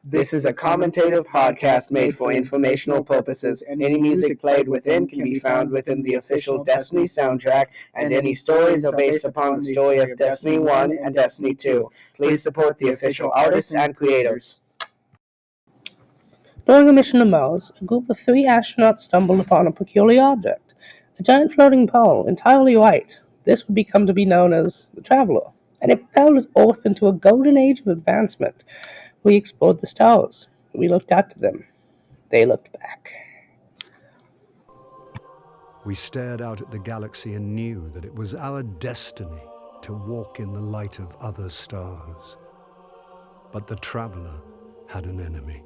This is a commentative podcast made for informational purposes. Any music played within can be found within the official Destiny soundtrack, and any stories are based upon the story of Destiny 1 and Destiny 2. Please support the official artists and creators. During a mission to Mars, a group of 3 astronauts stumbled upon a peculiar object, a giant floating ball, entirely white. This would become to be known as the Traveler, and it propelled Earth into a golden age of advancement. We explored the stars. We looked out to them. They looked back. We stared out at the galaxy and knew that it was our destiny to walk in the light of other stars. But the Traveler had an enemy.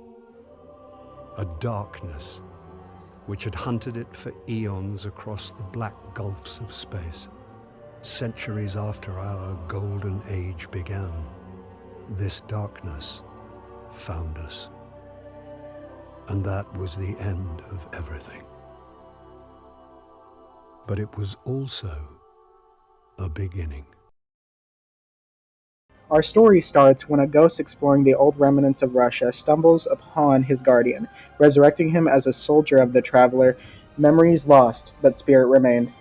A darkness which had hunted it for eons across the black gulfs of space. Centuries after our golden age began, this darkness found us. And that was the end of everything. But it was also a beginning. Our story starts when a ghost exploring the old remnants of Russia stumbles upon his guardian, resurrecting him as a soldier of the Traveler. Memories lost, but spirit remained.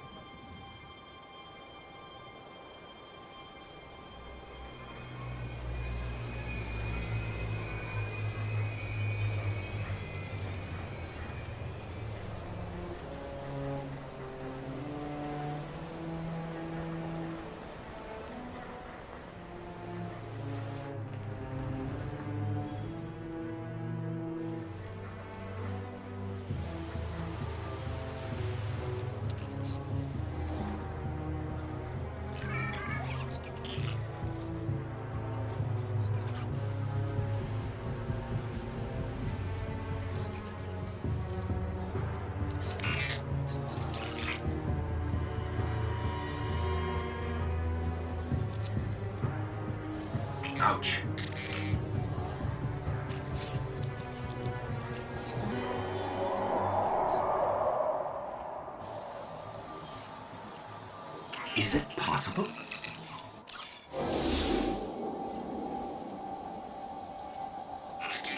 Ouch. Is it possible?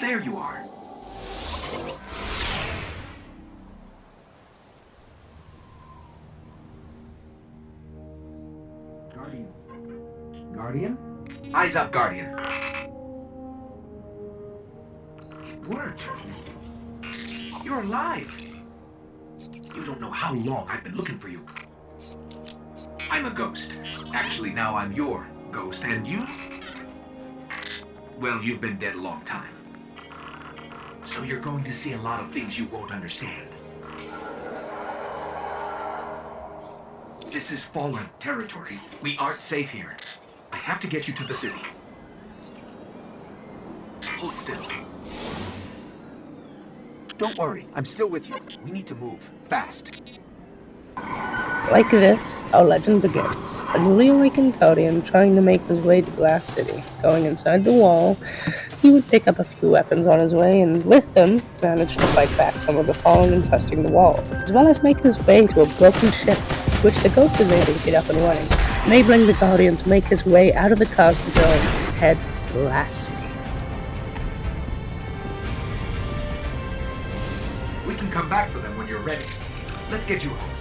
There you are. Guardian? Eyes up, Guardian. It worked. You're alive. You don't know how long I've been looking for you. I'm a ghost. Actually, now I'm your ghost. And you? Well, you've been dead a long time. So you're going to see a lot of things you won't understand. This is fallen territory. We aren't safe here. I have to get you to the city. Hold still. Don't worry, I'm still with you. We need to move, fast. Like this, our legend begins. A newly awakened Guardian trying to make his way to Glass City. Going inside the wall, he would pick up a few weapons on his way, and with them, manage to fight back some of the fallen infesting the wall, as well as make his way to a broken ship, which the Ghost is able to get up and running, enabling the Guardian to make his way out of the Cosmic Zone and head to Glass City. We can come back for them when you're ready. Let's get you home.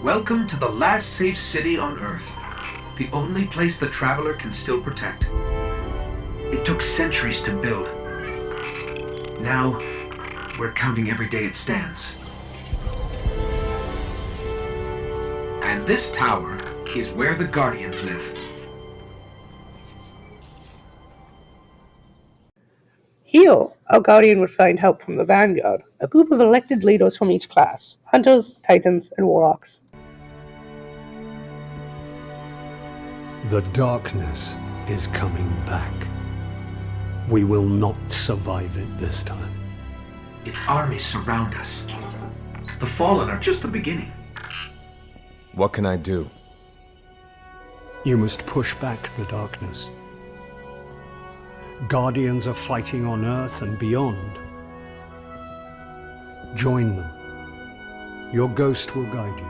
Welcome to the last safe city on Earth. The only place the Traveler can still protect. It took centuries to build. Now, we're counting every day it stands. And this tower is where the Guardians live. Here, our Guardian would find help from the Vanguard, a group of elected leaders from each class: Hunters, Titans, and Warlocks. The darkness is coming back. We will not survive it this time. Its armies surround us. The Fallen are just the beginning. What can I do? You must push back the darkness. Guardians are fighting on Earth and beyond. Join them. Your ghost will guide you.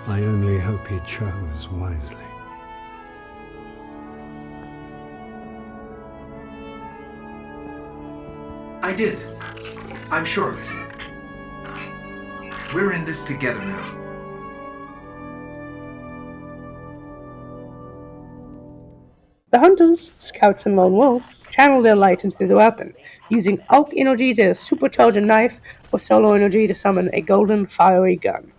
I only hope he chose wisely. I did. I'm sure of it. We're in this together now. The Hunters, Scouts, and Lone Wolves channel their light into the weapon, using Alk energy to supercharge a knife or solar energy to summon a golden, fiery gun.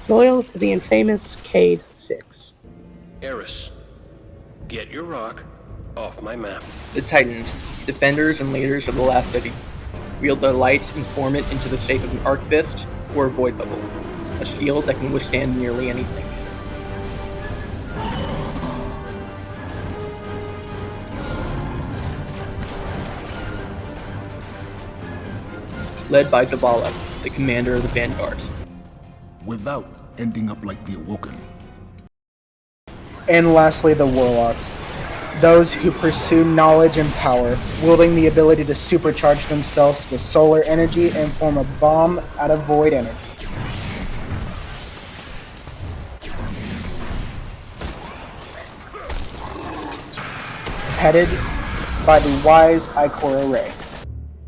Loyal to the infamous Cade 6. Eris, get your rock off my map. The Titans, defenders and leaders of the last city, wield their light and form it into the shape of an arc fist or a void bubble, a shield that can withstand nearly anything. Led by Zavala, the commander of the Vanguard. Without ending up like the Awoken. And lastly, the Warlocks. Those who pursue knowledge and power, wielding the ability to supercharge themselves with solar energy and form a bomb out of void energy. Headed by the wise Ikora Ray.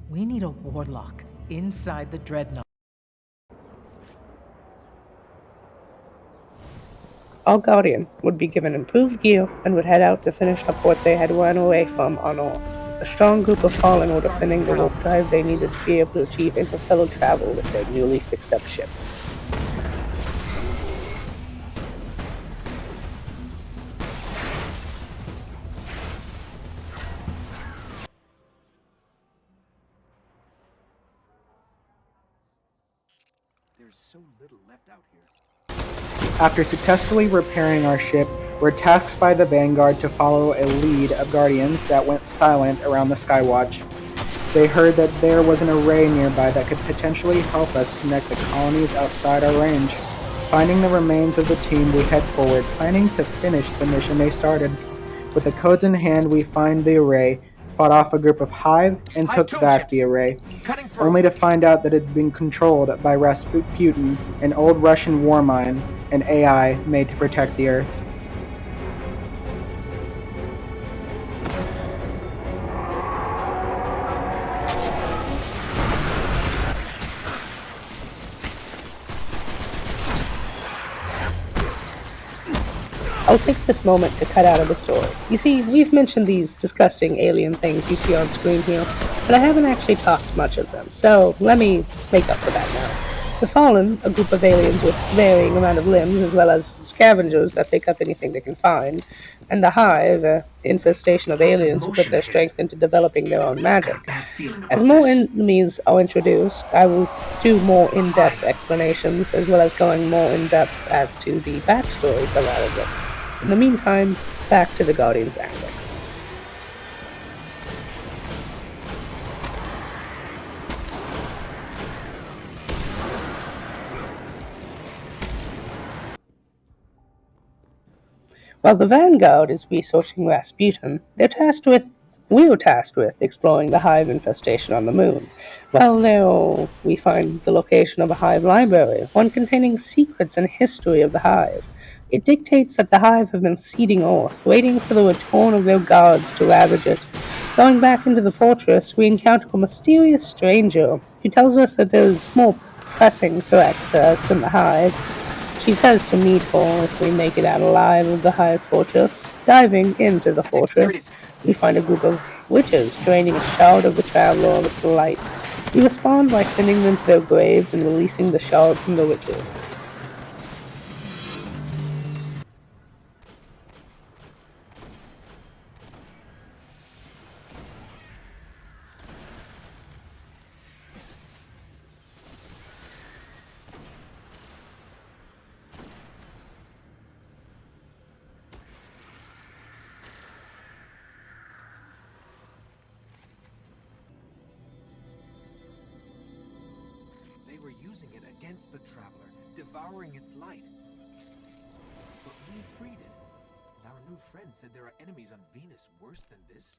We need a warlock inside the Dreadnought. All Guardian would be given improved gear and would head out to finish up what they had run away from on Earth. A strong group of Fallen were defending the warp drive they needed to be able to achieve interstellar travel with their newly fixed-up ship. There's so little left out here. After successfully repairing our ship, we're tasked by the Vanguard to follow a lead of Guardians that went silent around the Skywatch. They heard that there was an array nearby that could potentially help us connect the colonies outside our range. Finding the remains of the team, we head forward, planning to finish the mission they started. With the codes in hand, we find the array, fought off a group of Hive, and took back the array, only to find out that it had been controlled by Rasputin, an old Russian war mine, an AI made to protect the Earth. I'll take this moment to cut out of the story. You see, we've mentioned these disgusting alien things you see on screen here, but I haven't actually talked much of them, so let me make up for that now. The Fallen, a group of aliens with varying amount of limbs, as well as scavengers that pick up anything they can find, and the Hive, an infestation of aliens who put their strength into developing their own magic. As more enemies are introduced, I will do more in-depth explanations, as well as going more in-depth as to the backstories of all of them. In the meantime, back to the Guardian's antics. While the Vanguard is researching Rasputin, we're tasked with exploring the Hive infestation on the moon. While there, we find the location of a Hive library, one containing secrets and history of the Hive. It dictates that the Hive have been seeding Earth, waiting for the return of their guards to ravage it. Going back into the fortress, we encounter a mysterious stranger who tells us that there's more pressing threat to us than the Hive. She says to meet her if we make it out alive of the Hive fortress. Diving into the fortress, we find a group of witches draining a shard of the Traveler of its light. We respond by sending them to their graves and releasing the shard from the ritual. using it against the Traveler, devouring its light. But we freed it. And our new friend said there are enemies on Venus worse than this.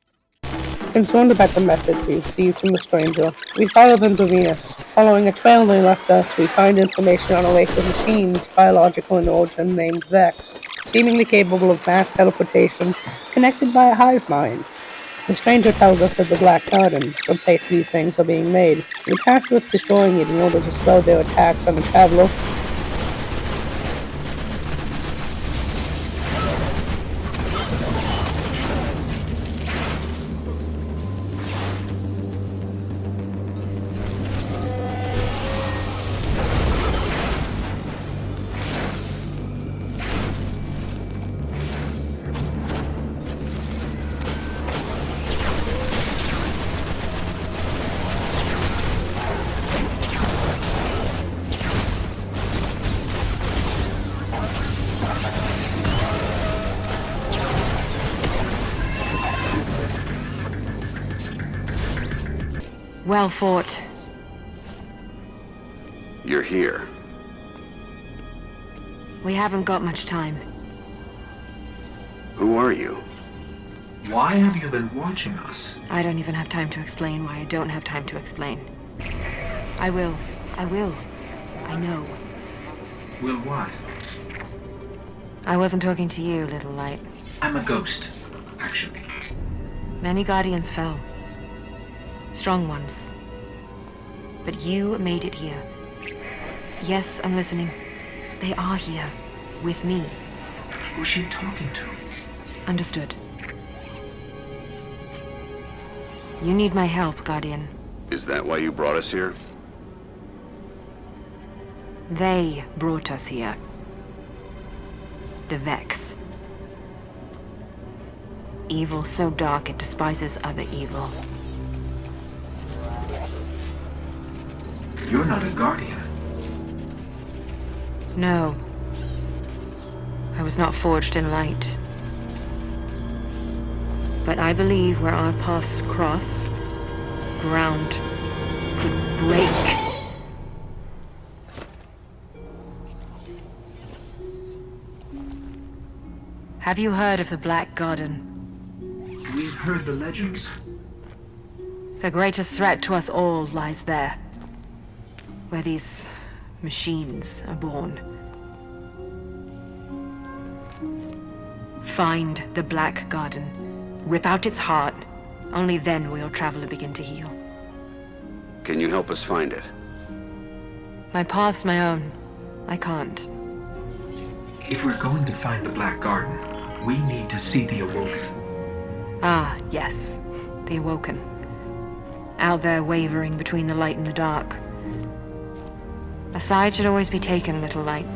Concerned about the message we received from the stranger, we follow them to Venus. Following a trail they left us, we find information on a race of machines, biological in origin, named Vex, seemingly capable of mass teleportation, connected by a hive mind. The stranger tells us of the Black Garden, the place these things are being made. We're tasked with destroying it in order to slow their attacks on the Traveler. Well fought. You're here. We haven't got much time. Who are you? Why have you been watching us? I don't even have time to explain why I don't have time to explain. I will. I will. I know. Will what? I wasn't talking to you, little light. I'm a ghost, actually. Many Guardians fell. Strong ones. But you made it here. Yes, I'm listening. They are here. With me. Who's she talking to? Understood. You need my help, Guardian. Is that why you brought us here? They brought us here. The Vex. Evil so dark it despises other evil. You're not a Guardian. No. I was not forged in light. But I believe where our paths cross, ground could break. Have you heard of the Black Garden? We've heard the legends. The greatest threat to us all lies there. Where these machines are born. Find the Black Garden. Rip out its heart. Only then will your Traveler begin to heal. Can you help us find it? My path's my own. I can't. If we're going to find the Black Garden, we need to see the Awoken. Ah, yes. The Awoken. Out there wavering between the light and the dark. A side should always be taken, little light.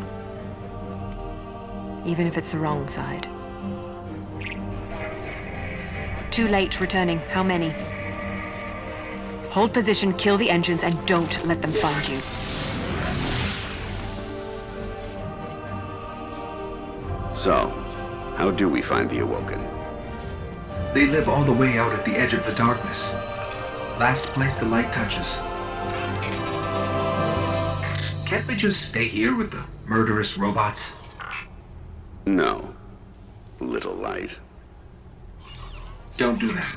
Even if it's the wrong side. Too late returning. How many? Hold position, kill the engines, and don't let them find you. So, how do we find the Awoken? They live all the way out at the edge of the darkness. Last place the light touches. Can't we just stay here with the murderous robots? No. Little light. Don't do that.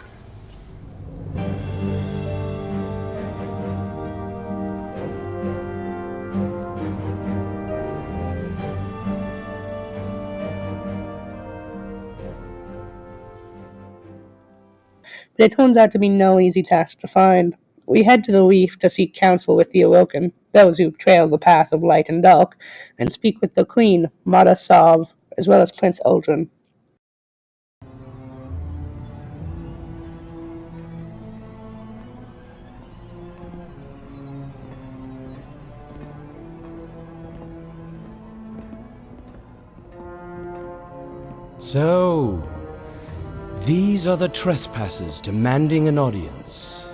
But it turns out to be no easy task to find. We head to the reef to seek counsel with the Awoken, those who trail the path of light and dark, and speak with the Queen, Mata Sav, as well as Prince Uldren. So, these are the trespassers demanding an audience.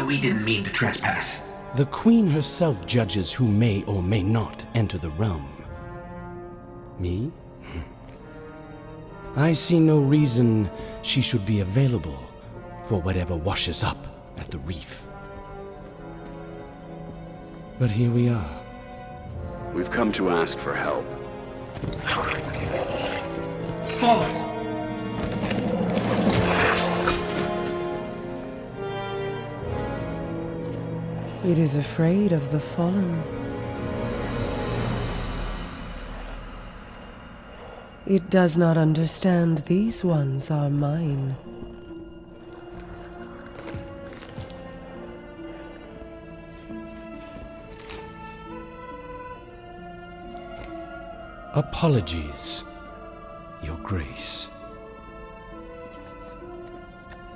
We didn't mean to trespass. The Queen herself judges who may or may not enter the realm. Me? I see no reason she should be available for whatever washes up at the reef. But here we are. We've come to ask for help. Follow. It is afraid of the fallen. It does not understand these ones are mine. Apologies, Your Grace.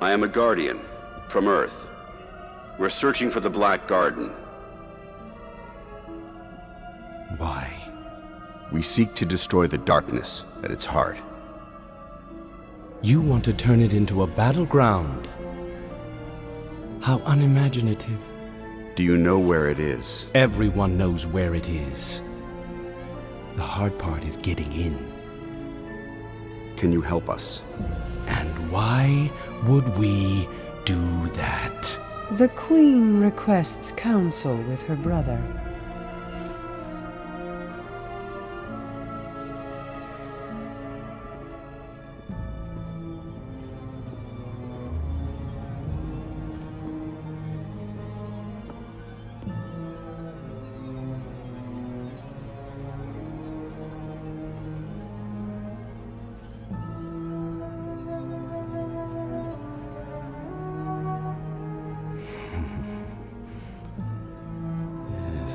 I am a guardian from Earth. We're searching for the Black Garden. Why? We seek to destroy the darkness at its heart. You want to turn it into a battleground? How unimaginative. Do you know where it is? Everyone knows where it is. The hard part is getting in. Can you help us? And why would we do that? The Queen requests counsel with her brother.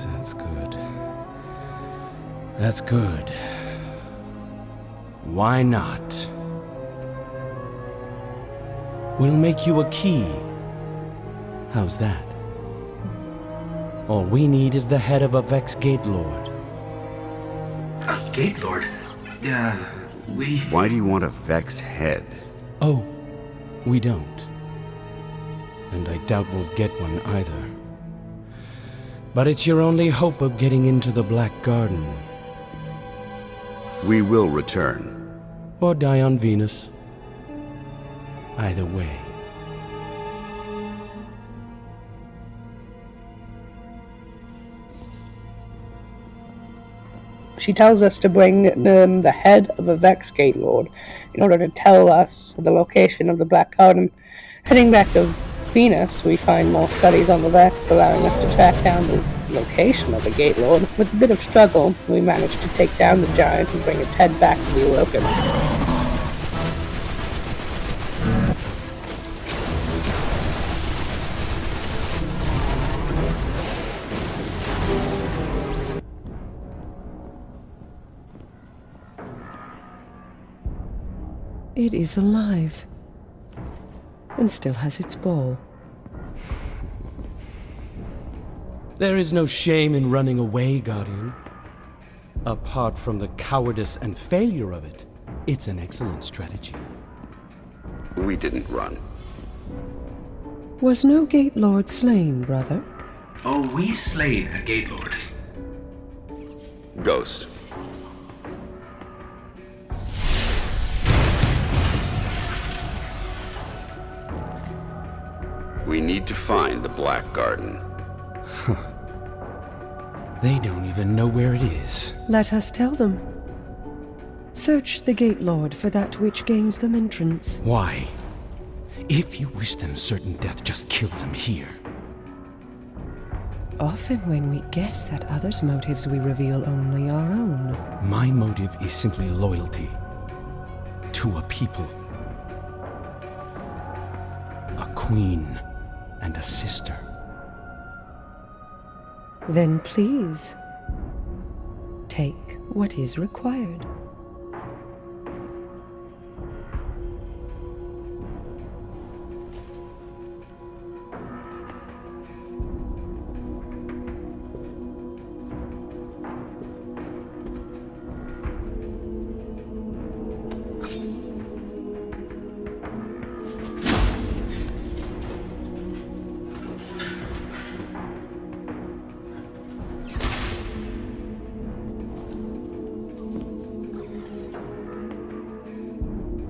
That's good. That's good. Why not? We'll make you a key. How's that? All we need is the head of a Vex Gate Lord. A Gate Lord? We... Why do you want a Vex head? Oh, we don't. And I doubt we'll get one either. But it's your only hope of getting into the Black Garden. We will return. Or die on Venus. Either way. She tells us to bring the head of a Vex Gate Lord in order to tell us the location of the Black Garden. Heading back to Venus, we find more studies on the Vex, allowing us to track down the location of the Gate Lord. With a bit of struggle, we managed to take down the giant and bring its head back to the Awoken. It is alive, and still has its ball. There is no shame in running away, Guardian. Apart from the cowardice and failure of it, it's an excellent strategy. We didn't run. Was no Gate Lord slain, brother? Oh, we slayed a Gate Lord. Ghost. We need to find the Black Garden. They don't even know where it is. Let us tell them. Search the Gate Lord for that which gains them entrance. Why? If you wish them certain death, just kill them here. Often when we guess at others' motives, we reveal only our own. My motive is simply loyalty to a people. A queen and a sister. Then please, take what is required.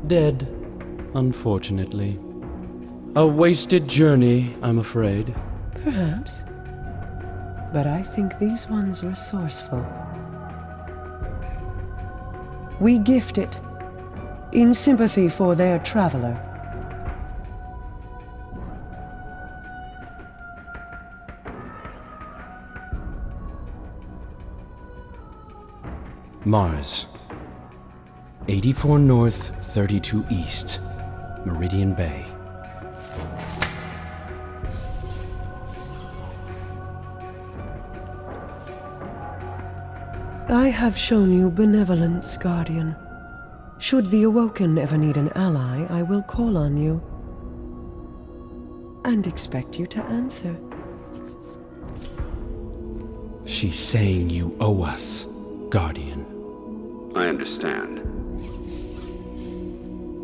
Dead, unfortunately. A wasted journey, I'm afraid. Perhaps. but I think these ones resourceful. We gift it, in sympathy for their traveler. Mars. 84 North, 32 East, Meridian Bay. I have shown you benevolence, Guardian. Should the Awoken ever need an ally, I will call on you. And expect you to answer. She's saying you owe us, Guardian. I understand.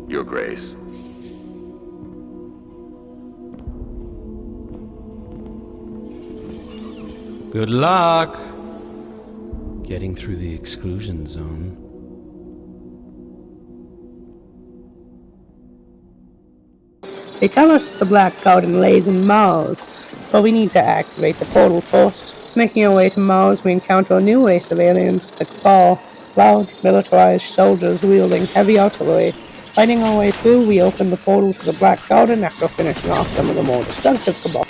Your Grace. Good luck getting through the exclusion zone. They tell us the Black Garden lays in Mars, but we need to activate the portal first. Making our way to Mars, we encounter a new race of aliens, the Cabal, large, militarized soldiers wielding heavy artillery. Fighting our way through, we open the portal to the Black Garden after finishing off some of the more destructive Cabal.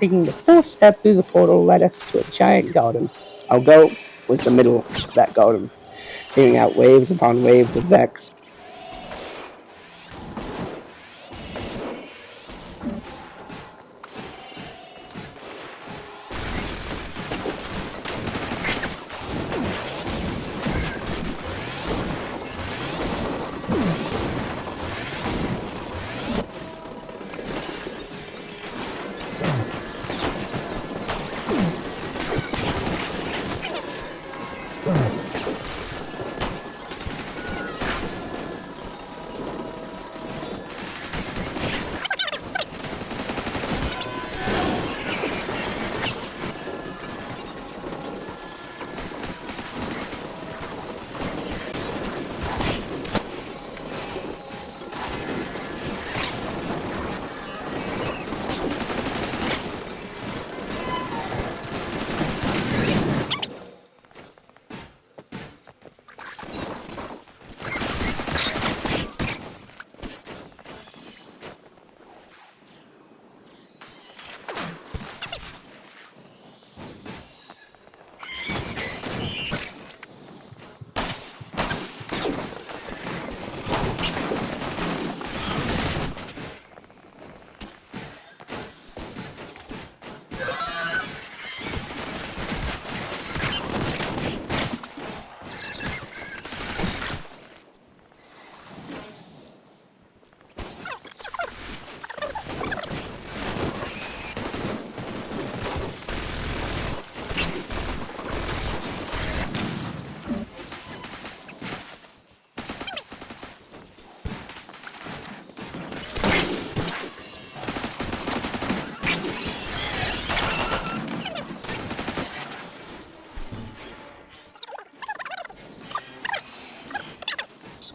Taking the first step through the portal led us to a giant garden. Our goal was the middle of that garden, clearing out waves upon waves of Vex.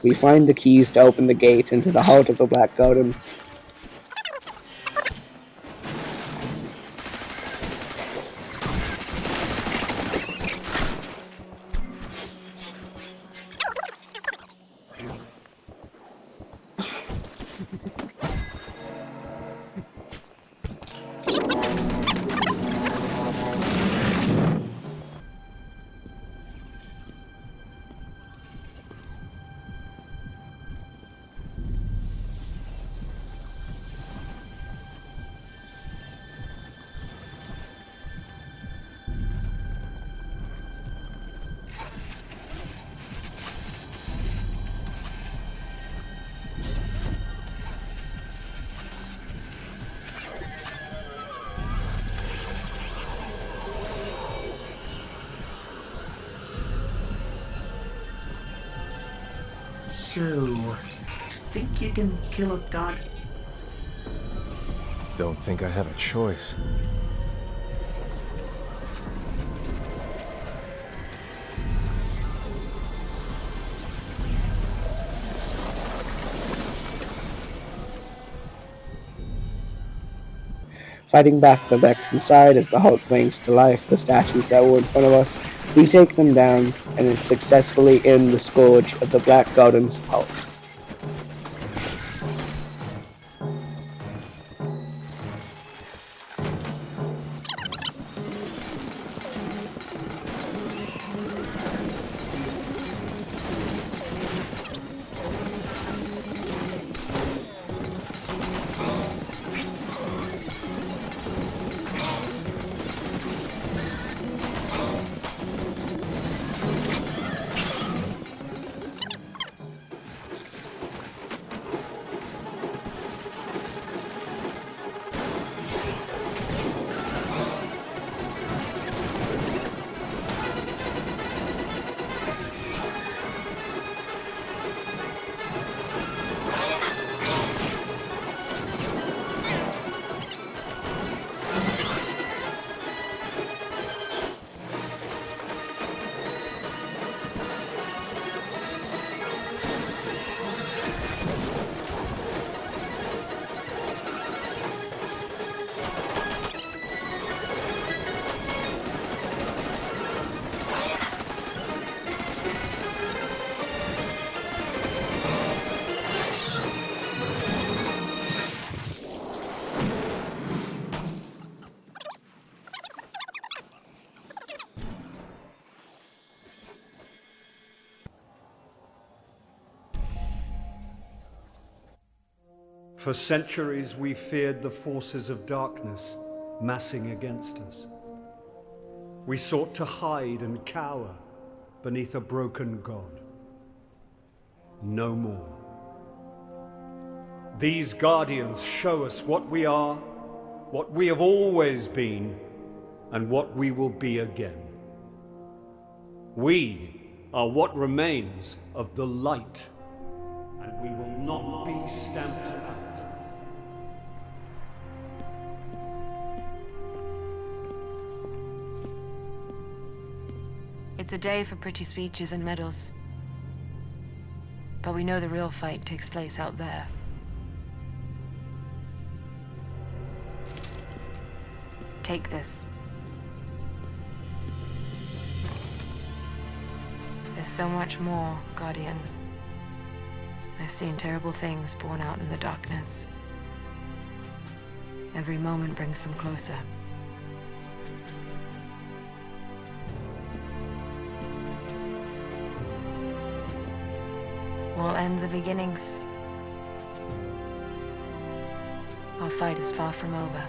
We find the keys to open the gate into the heart of the Black Garden. So, think you can kill a god? Don't think I have a choice. Fighting back the Vex inside as the Hulk brings to life the statues that were in front of us, we take them down and successfully end the scourge of the Black Garden's Hulk. For centuries we feared the forces of darkness massing against us. We sought to hide and cower beneath a broken god. No more. These guardians show us what we are, what we have always been, and what we will be again. We are what remains of the light, and we will not be stamped out. It's a day for pretty speeches and medals. But we know the real fight takes place out there. Take this. There's so much more, Guardian. I've seen terrible things born out in the darkness. Every moment brings them closer. All ends are beginnings. Our fight is far from over.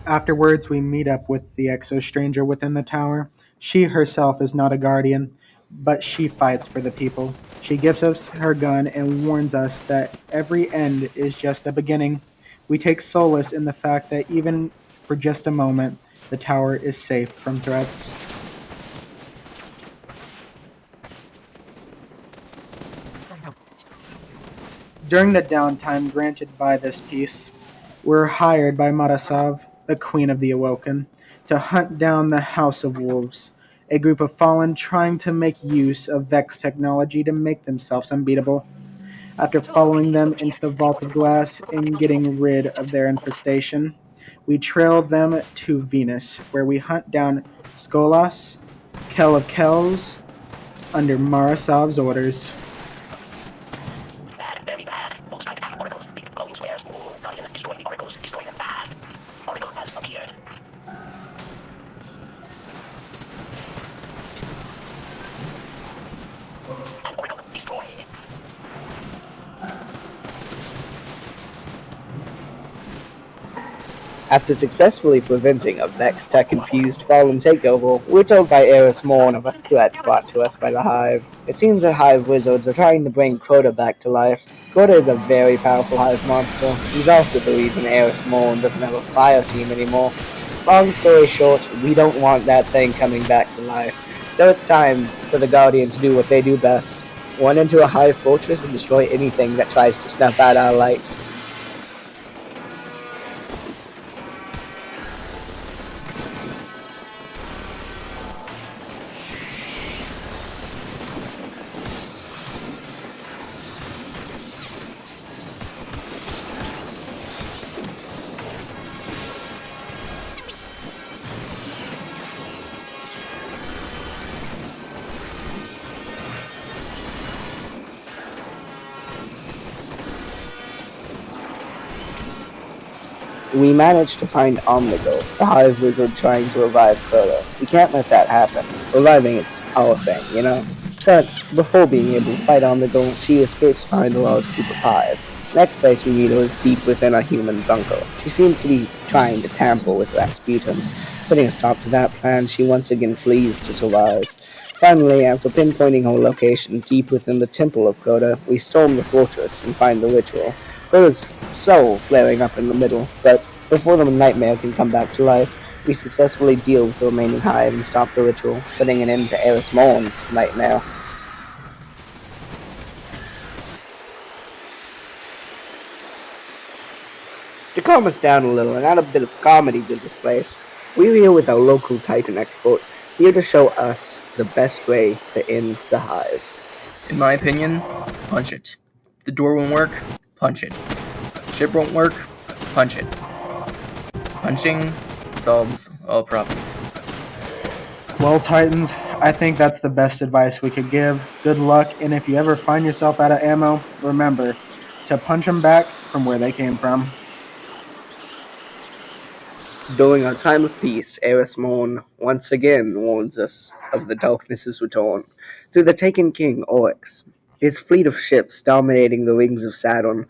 Afterwards, we meet up with the exo-stranger within the tower. She herself is not a guardian, but she fights for the people. She gives us her gun and warns us that every end is just a beginning. We take solace in the fact that even for just a moment, the tower is safe from threats. During the downtime granted by this piece, we're hired by Marasav, the Queen of the Awoken, to hunt down the House of Wolves, a group of fallen trying to make use of Vex technology to make themselves unbeatable. After following them into the Vault of Glass and getting rid of their infestation, we trail them to Venus, where we hunt down Skolas, Kel of Kells, under Marasav's orders. Very bad. Most try to have oracles to beat glowing squares. Guardian, destroy the oracles, destroy them fast. Oracle has appeared. After successfully preventing a Vex-Tech-infused fallen takeover, we're told by Eris Morn of a threat brought to us by the Hive. It seems that Hive wizards are trying to bring Crota back to life. Crota is a very powerful Hive monster. He's also the reason Eris Morn doesn't have a fire team anymore. Long story short, we don't want that thing coming back to life. So it's time for the Guardian to do what they do best. Run into a Hive fortress and destroy anything that tries to snuff out our light. We managed to find Omnigo, the Hive wizard trying to revive Crota. We can't let that happen. Reviving is our thing, you know? But before being able to fight Omnigo, she escapes behind a large group of Hive. Next place we meet her is deep within a human bunker. She seems to be trying to tamper with Rasputin. Putting a stop to that plan, she once again flees to survive. Finally, after pinpointing her location deep within the temple of Crota, we storm the fortress and find the ritual. Crota's soul flaring up in the middle, but before the nightmare can come back to life, we successfully deal with the remaining Hive and stop the ritual, putting an end to Eris Morn's nightmare. To calm us down a little and add a bit of comedy to this place, we're here with our local Titan expert, here to show us the best way to end the Hive. In my opinion, punch it. The door won't work, punch it. Ship won't work, punch it. Punching solves all problems. Well, Titans, I think that's the best advice we could give. Good luck, and if you ever find yourself out of ammo, remember to punch them back from where they came from. During our time of peace, Eris Morn once again warns us of the darkness's return through the taken king Oryx. His fleet of ships dominating the rings of Saturn.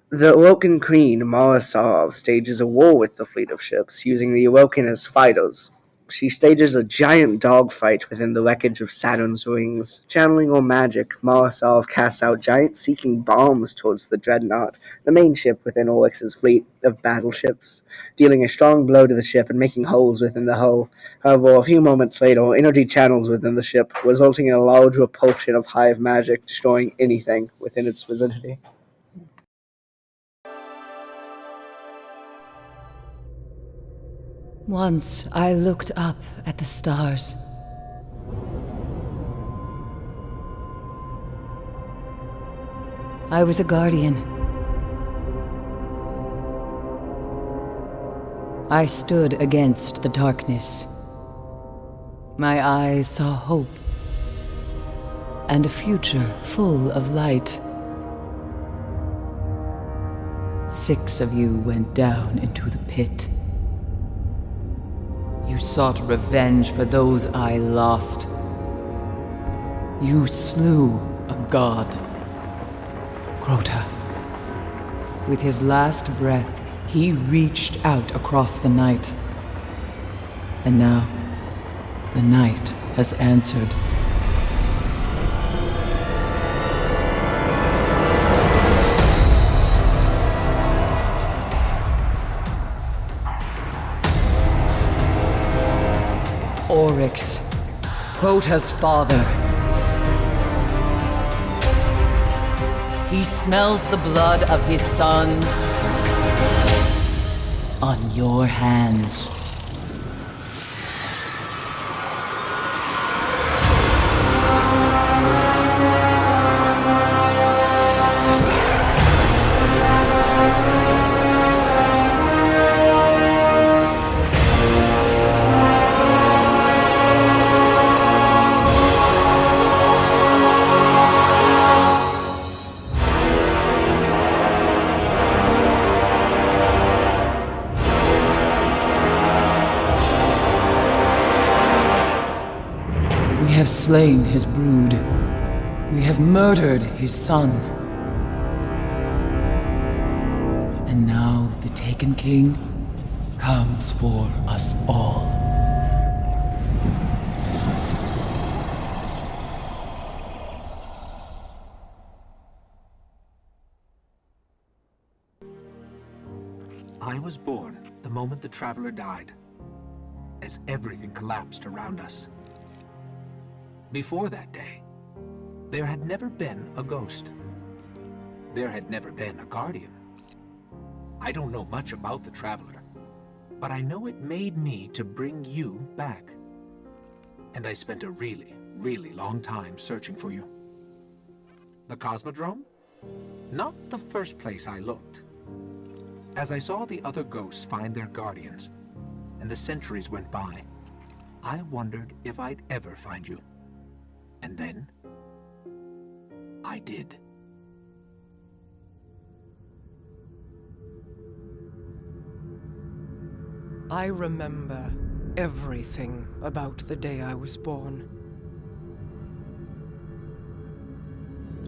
The Awoken Queen, Marasov, stages a war with the fleet of ships, using the Awoken as fighters. She stages a giant dogfight within the wreckage of Saturn's rings. Channeling her magic, Marasov casts out giant seeking bombs towards the Dreadnought, the main ship within Oryx's fleet of battleships, dealing a strong blow to the ship and making holes within the hull. However, a few moments later, energy channels within the ship, resulting in a large repulsion of Hive magic, destroying anything within its vicinity. Once I looked up at the stars. I was a guardian. I stood against the darkness. My eyes saw hope and a future full of light. 6 of you went down into the pit. You sought revenge for those I lost. You slew a god, Crota. With his last breath, he reached out across the night. And now, the night has answered. Oryx, Crota's father. He smells the blood of his son on your hands. We have slain his brood. We have murdered his son. And now the tale Taken King comes for us all. I was born the moment the Traveler died, as everything collapsed around us. Before that day, there had never been a ghost. There had never been a Guardian. I don't know much about the Traveler, but I know it made me to bring you back. And I spent a really, really long time searching for you. The Cosmodrome? Not the first place I looked. As I saw the other ghosts find their guardians, and the centuries went by, I wondered if I'd ever find you. And then, I did. I remember everything about the day I was born.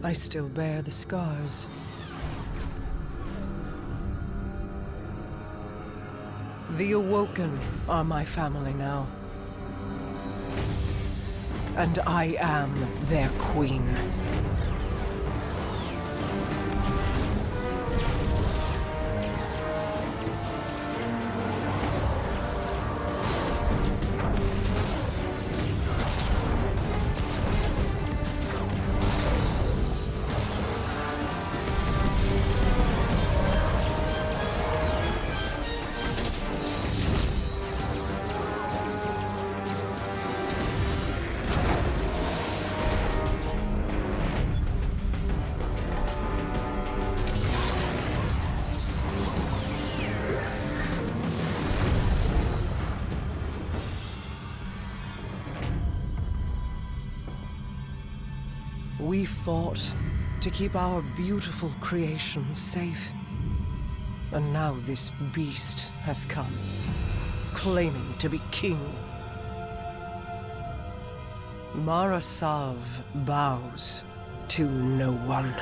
I still bear the scars. The Awoken are my family now. And I am their queen. We fought to keep our beautiful creation safe. And now this beast has come, claiming to be king. Marasav bows to no one.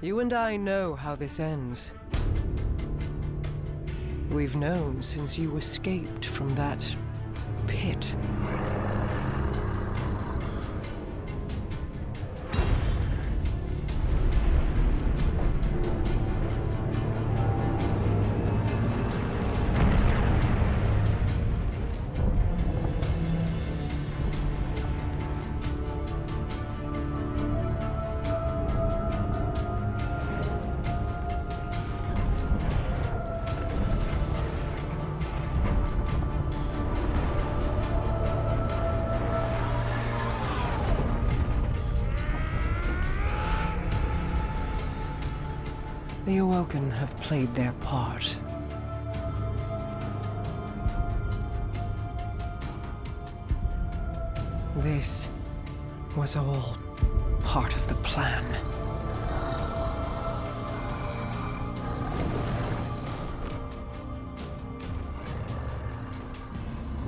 You and I know how this ends. We've known since you escaped from that pit. The Awoken have played their part. This was all part of the plan.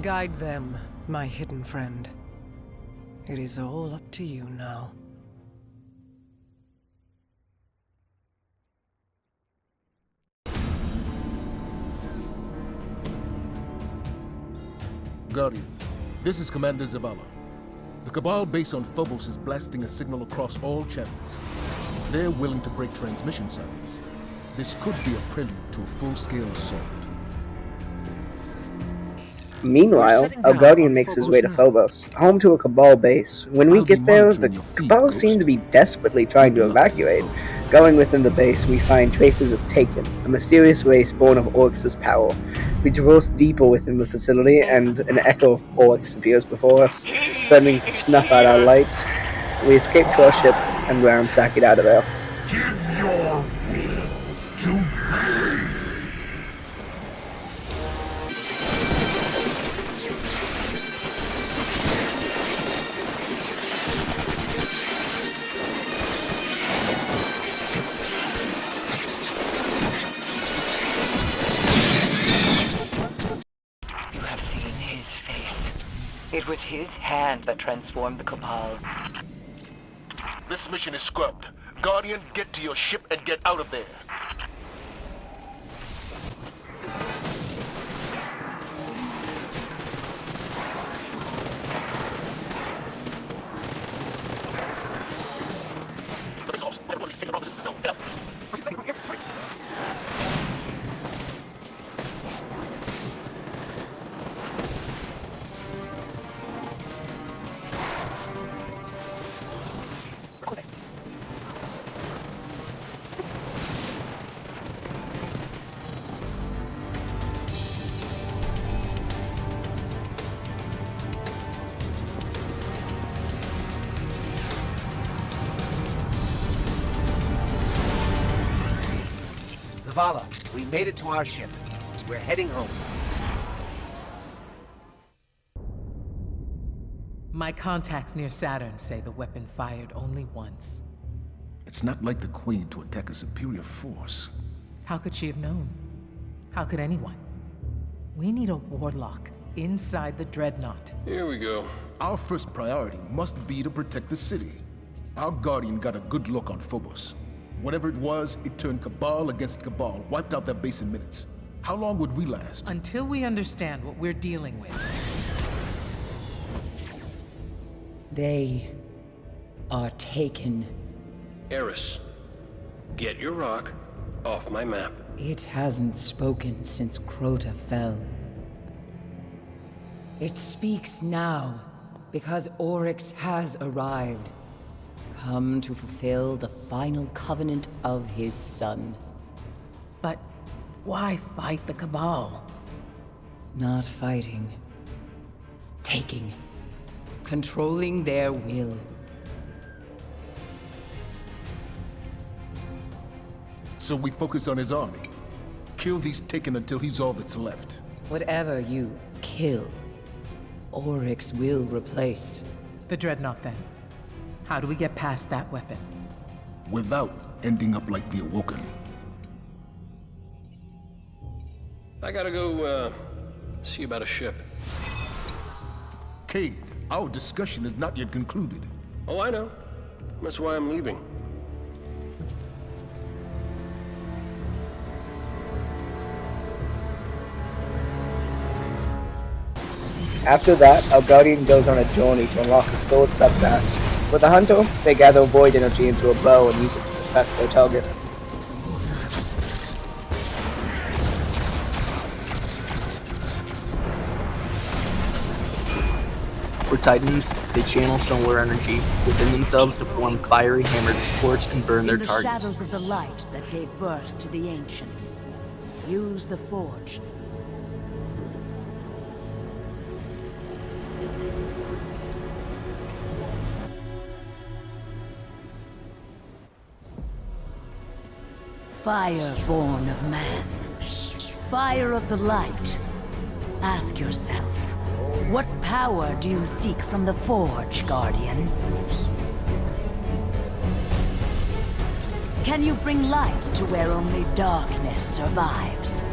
Guide them, my hidden friend. It is all up to you now. Guardian, this is Commander Zavala. The Cabal base on Phobos is blasting a signal across all channels. They're willing to break transmission silence. This could be a prelude to a full-scale assault. Meanwhile, our Guardian makes his way to Phobos, home to a Cabal base. When we get there, the Cabal seem to be desperately trying to evacuate. Going within the base, we find traces of Taken, a mysterious race born of Oryx's power. We traverse deeper within the facility, and an echo of Oryx appears before us, threatening to snuff out our light. We escape to our ship and ransack it out of there. Give your will to me! You have seen his face. It was his hand that transformed the Cabal. This mission is scrubbed. Guardian, get to your ship and get out of there. Zavala, we made it to our ship. We're heading home. My contacts near Saturn say the weapon fired only once. It's not like the Queen to attack a superior force. How could she have known? How could anyone? We need a warlock inside the Dreadnought. Here we go. Our first priority must be to protect the city. Our Guardian got a good look on Phobos. Whatever it was, it turned Cabal against Cabal, wiped out that base in minutes. How long would we last? Until we understand what we're dealing with. They are taken. Eris, get your rock off my map. It hasn't spoken since Crota fell. It speaks now because Oryx has arrived, come to fulfill the final covenant of his son. But why fight the Cabal? Not fighting. Taking. Controlling their will. So we focus on his army. Kill these Taken until he's all that's left. Whatever you kill, Oryx will replace. The Dreadnought, then. How do we get past that weapon? Without ending up like the Awoken. I gotta go, see about a ship. Cade, our discussion is not yet concluded. Oh, I know. That's why I'm leaving. After that, our Guardian goes on a journey to unlock his third subclass. With the Hunter, they gather void energy into a bow and use it to suppress their target. For Titans, they channel solar energy within themselves to form fiery hammer to scorch and burn their In the targets. shadows of the light that gave birth to the ancients, use the forge. Fire born of man. Fire of the light. Ask yourself, what power do you seek from the forge, Guardian? Can you bring light to where only darkness survives?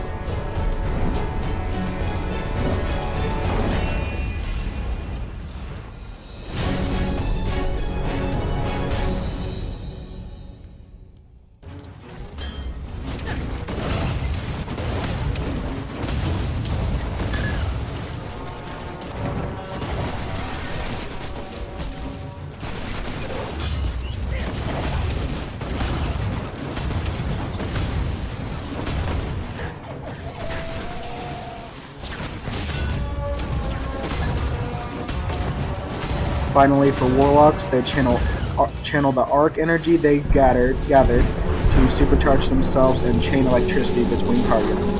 Finally, for warlocks, they channel the arc energy they gathered to supercharge themselves and chain electricity between targets.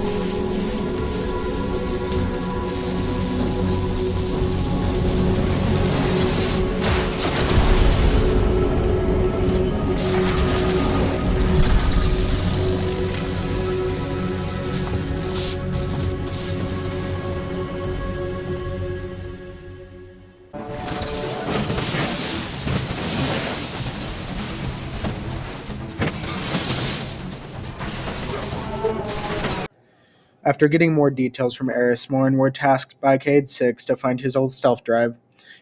After getting more details from Erismorn, we're tasked by Cade 6 to find his old stealth drive,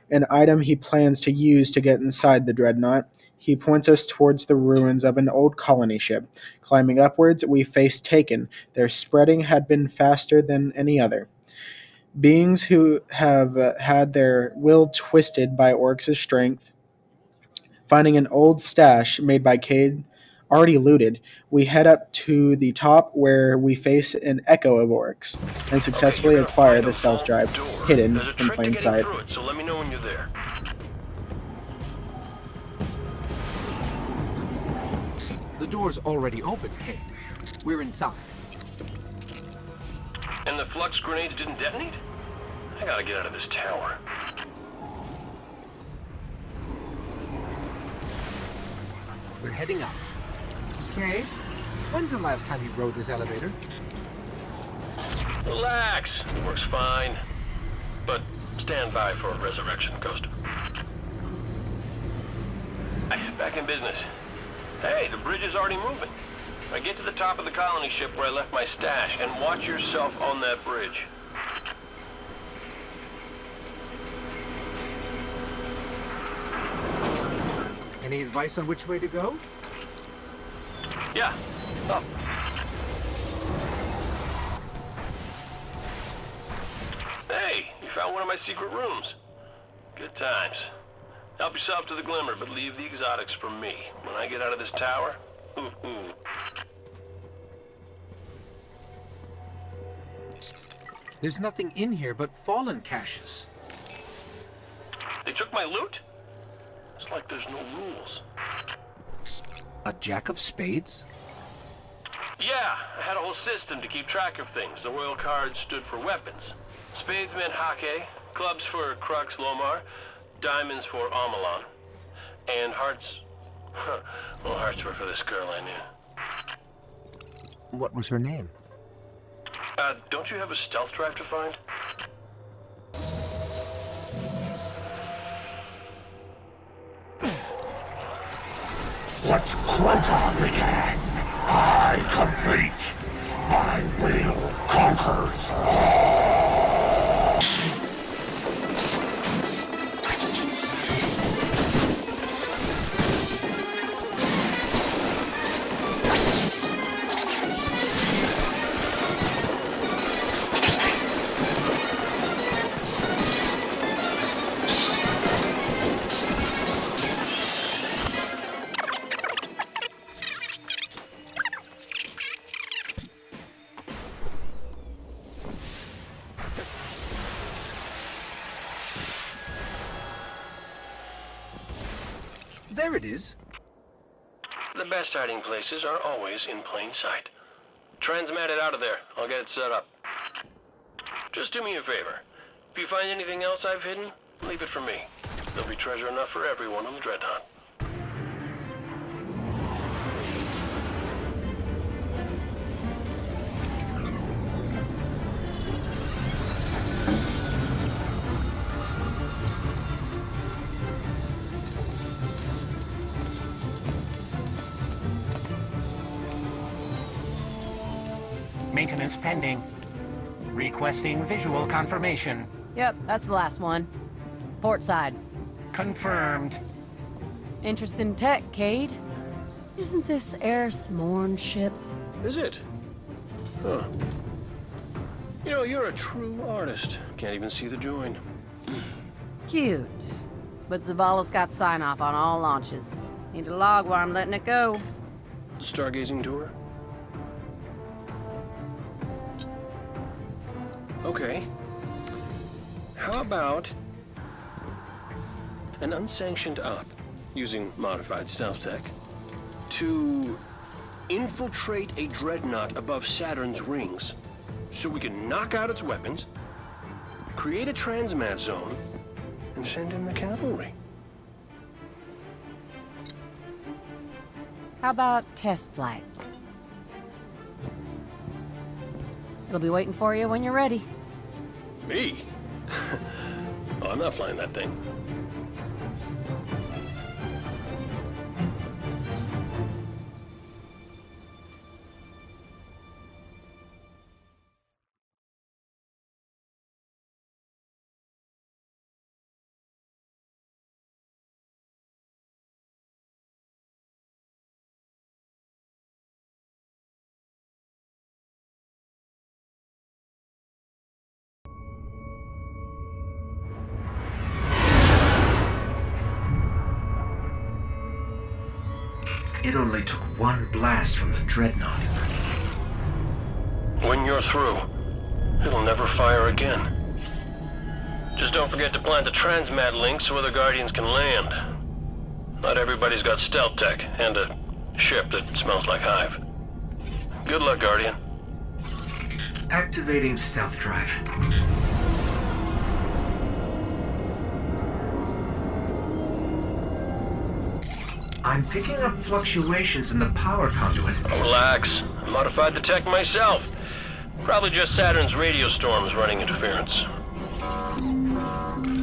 an item he plans to use to get inside the dreadnought. He points us towards the ruins of an old colony ship. Climbing upwards, we face Taken. Their spreading had been faster than any other. Beings who have had their will twisted by Orcs' strength. Finding an old stash made by Cade, already looted, we head up to the top where we face an echo of Orcs and successfully acquire the stealth drive, hidden in plain sight. So let me know when you're there. The door's already open, Kate. We're inside. And the flux grenades didn't detonate? I gotta get out of this tower. We're heading up. Kate, when's the last time you rode this elevator? Relax. It works fine. But stand by for a resurrection, Ghost. Back in business. Hey, the bridge is already moving. I get to the top of the colony ship where I left my stash, and watch yourself on that bridge. Any advice on which way to go? Yeah, up. Hey, you found one of my secret rooms. Good times. Help yourself to the glimmer, but leave the exotics for me. When I get out of this tower, There's nothing in here but fallen caches. They took my loot? It's like there's no rules. A jack of spades? Yeah, I had a whole system to keep track of things. The royal cards stood for weapons. Spades meant hake, clubs for Crux Lomar, diamonds for Amalon, and hearts... well, hearts were for this girl I knew. What was her name? Don't you have a stealth drive to find? What Crota began, I complete. My will conquers all. There it is. The best hiding places are always in plain sight. Transmat it out of there. I'll get it set up. Just do me a favor. If you find anything else I've hidden, leave it for me. There'll be treasure enough for everyone on the Dreadnought. Maintenance pending. Requesting visual confirmation. Yep, that's the last one. Port side. Confirmed. Interest in tech, Cade? Isn't this Erismorn ship? Is it? Huh. You know, you're a true artist. Can't even see the join. Cute. But Zavala's got sign-off on all launches. Need a log while I'm letting it go. Stargazing tour? Okay. How about an unsanctioned op, using modified stealth tech, to infiltrate a dreadnought above Saturn's rings, so we can knock out its weapons, create a transmat zone, and send in the cavalry. How about test flight? It'll be waiting for you when you're ready. Me? Oh, I'm not flying that thing. It only took one blast from the dreadnought. When you're through, it'll never fire again. Just don't forget to plant the transmat link so other Guardians can land. Not everybody's got stealth tech, and a ship that smells like Hive. Good luck, Guardian. Activating stealth drive. I'm picking up fluctuations in the power conduit. Oh, relax. I modified the tech myself. Probably just Saturn's radio storms running interference.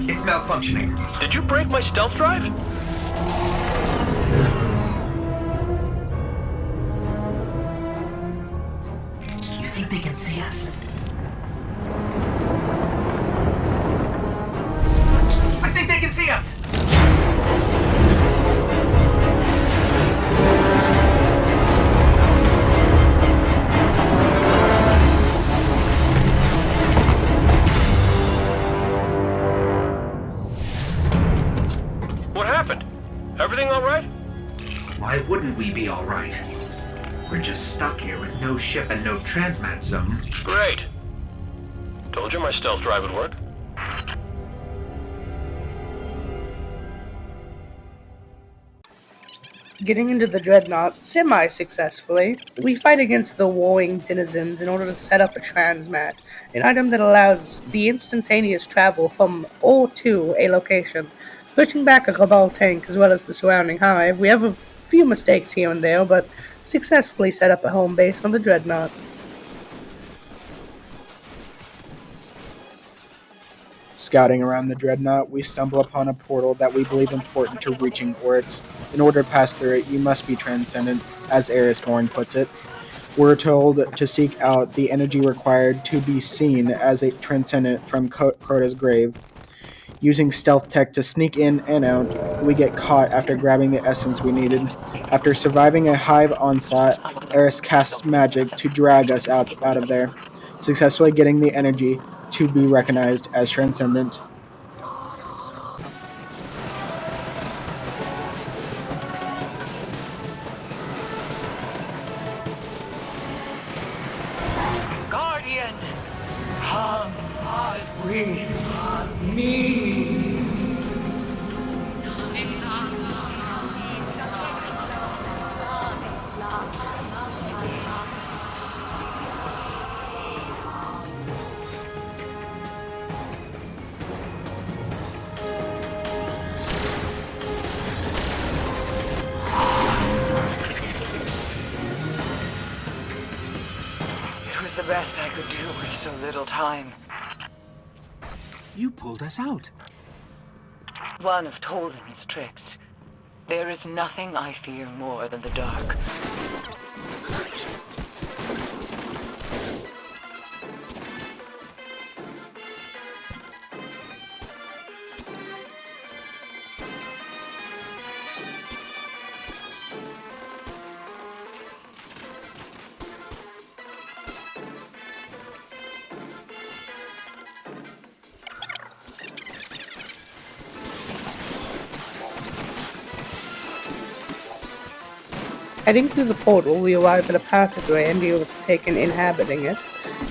It's malfunctioning. Did you break my stealth drive? You think they can see us? I think they can see us! What happened? Everything all right? Why wouldn't we be all right? We're just stuck here with no ship and no transmat zone. Great. Told you my stealth drive would work. Getting into the dreadnought semi-successfully, we fight against the warring denizens in order to set up a transmat, an item that allows the instantaneous travel from or to a location, pushing back a Cabal tank as well as the surrounding hive. We have a few mistakes here and there, but successfully set up a home base on the dreadnought. Scouting around the dreadnought, we stumble upon a portal that we believe important to reaching Oryx. In order to pass through it, you must be transcendent, as Erisborn puts it. We're told to seek out the energy required to be seen as a transcendent from Crota's grave. Using stealth tech to sneak in and out, we get caught after grabbing the essence we needed. After surviving a hive onslaught, Eris casts magic to drag us out of there, successfully getting the energy to be recognized as transcendent. Guardian, come and breathe on me. It was the best I could do with so little time. You pulled us out. One of Toland's tricks. There is nothing I fear more than the dark. Heading through the portal, we arrive at a passageway and deal with the Taken inhabiting it.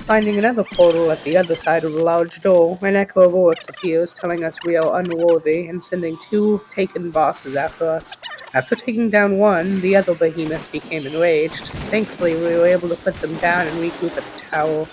Finding another portal at the other side of the large door, an echo of orcs appears, telling us we are unworthy and sending 2 Taken bosses after us. After taking down one, the other behemoth became enraged. Thankfully, we were able to put them down and regroup at the tower.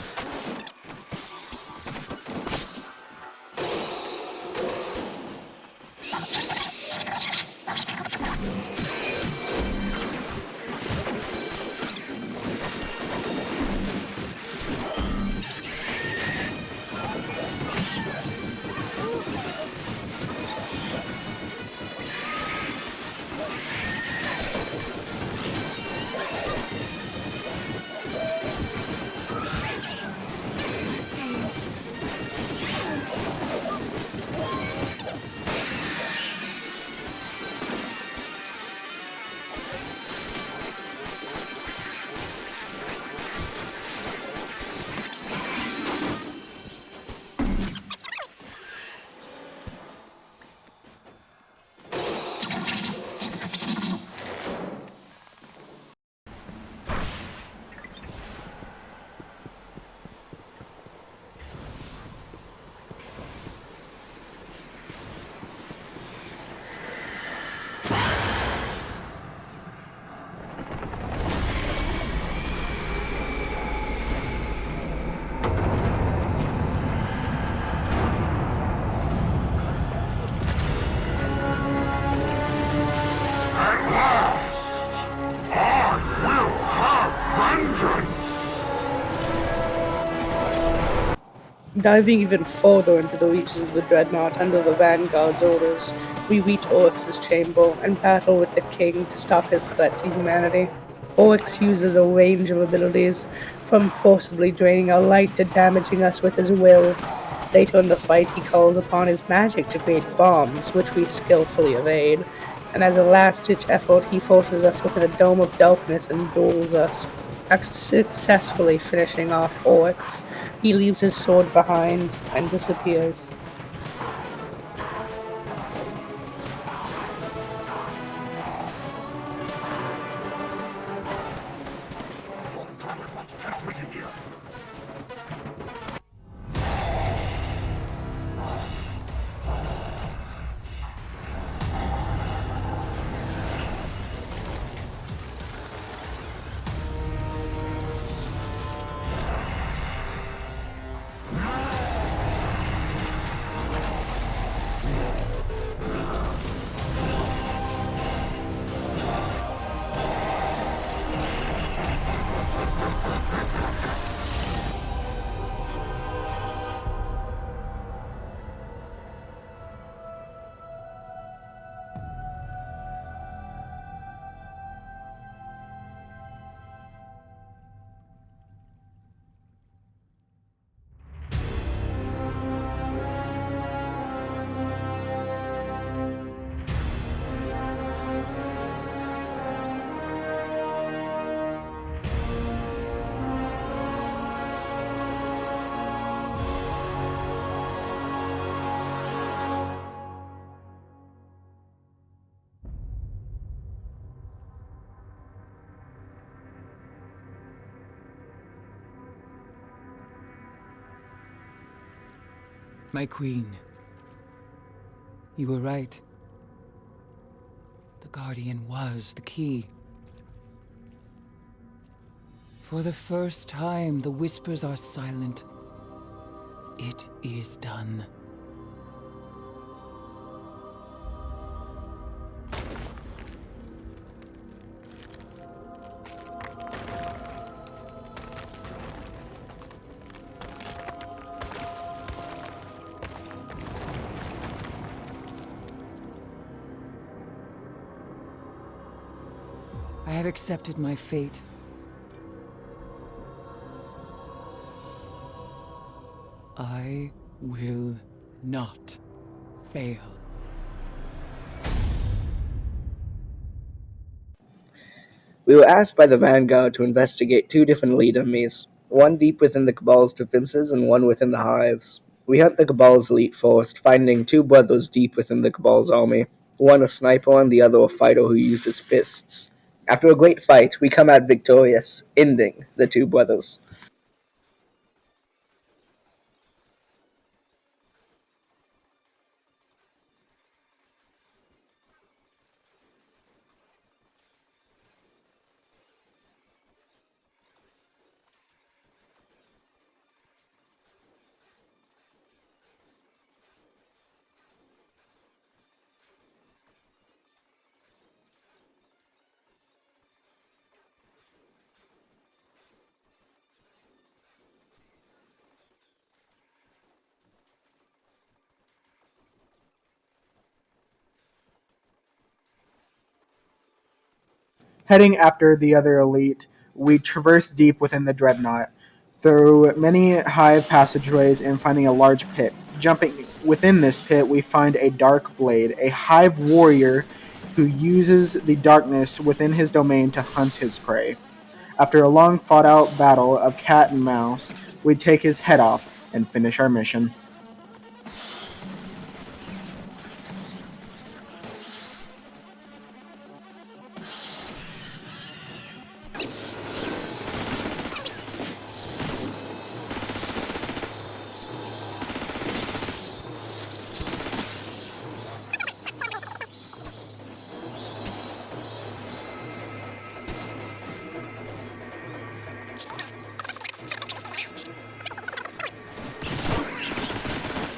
Diving even further into the reaches of the Dreadnought under the Vanguard's orders, we reach Oryx's chamber and battle with the King to stop his threat to humanity. Oryx uses a range of abilities, from forcibly draining our light to damaging us with his will. Later in the fight, he calls upon his magic to create bombs, which we skillfully evade, and as a last-ditch effort, he forces us within a dome of darkness and duels us. After successfully finishing off Oryx, he leaves his sword behind and disappears. My queen. You were right. The Guardian was the key. For the first time, the whispers are silent. It is done. I have accepted my fate. I will not fail. We were asked by the Vanguard to investigate 2 different lead enemies, one deep within the Cabal's defenses and one within the hives. We hunt the Cabal's elite first, finding 2 brothers deep within the Cabal's army, one a sniper and the other a fighter who used his fists. After a great fight, we come out victorious, ending the two brothers. Heading after the other elite, we traverse deep within the dreadnought, through many hive passageways and finding a large pit. Jumping within this pit, we find a dark blade, a hive warrior who uses the darkness within his domain to hunt his prey. After a long fought-out battle of cat and mouse, we take his head off and finish our mission.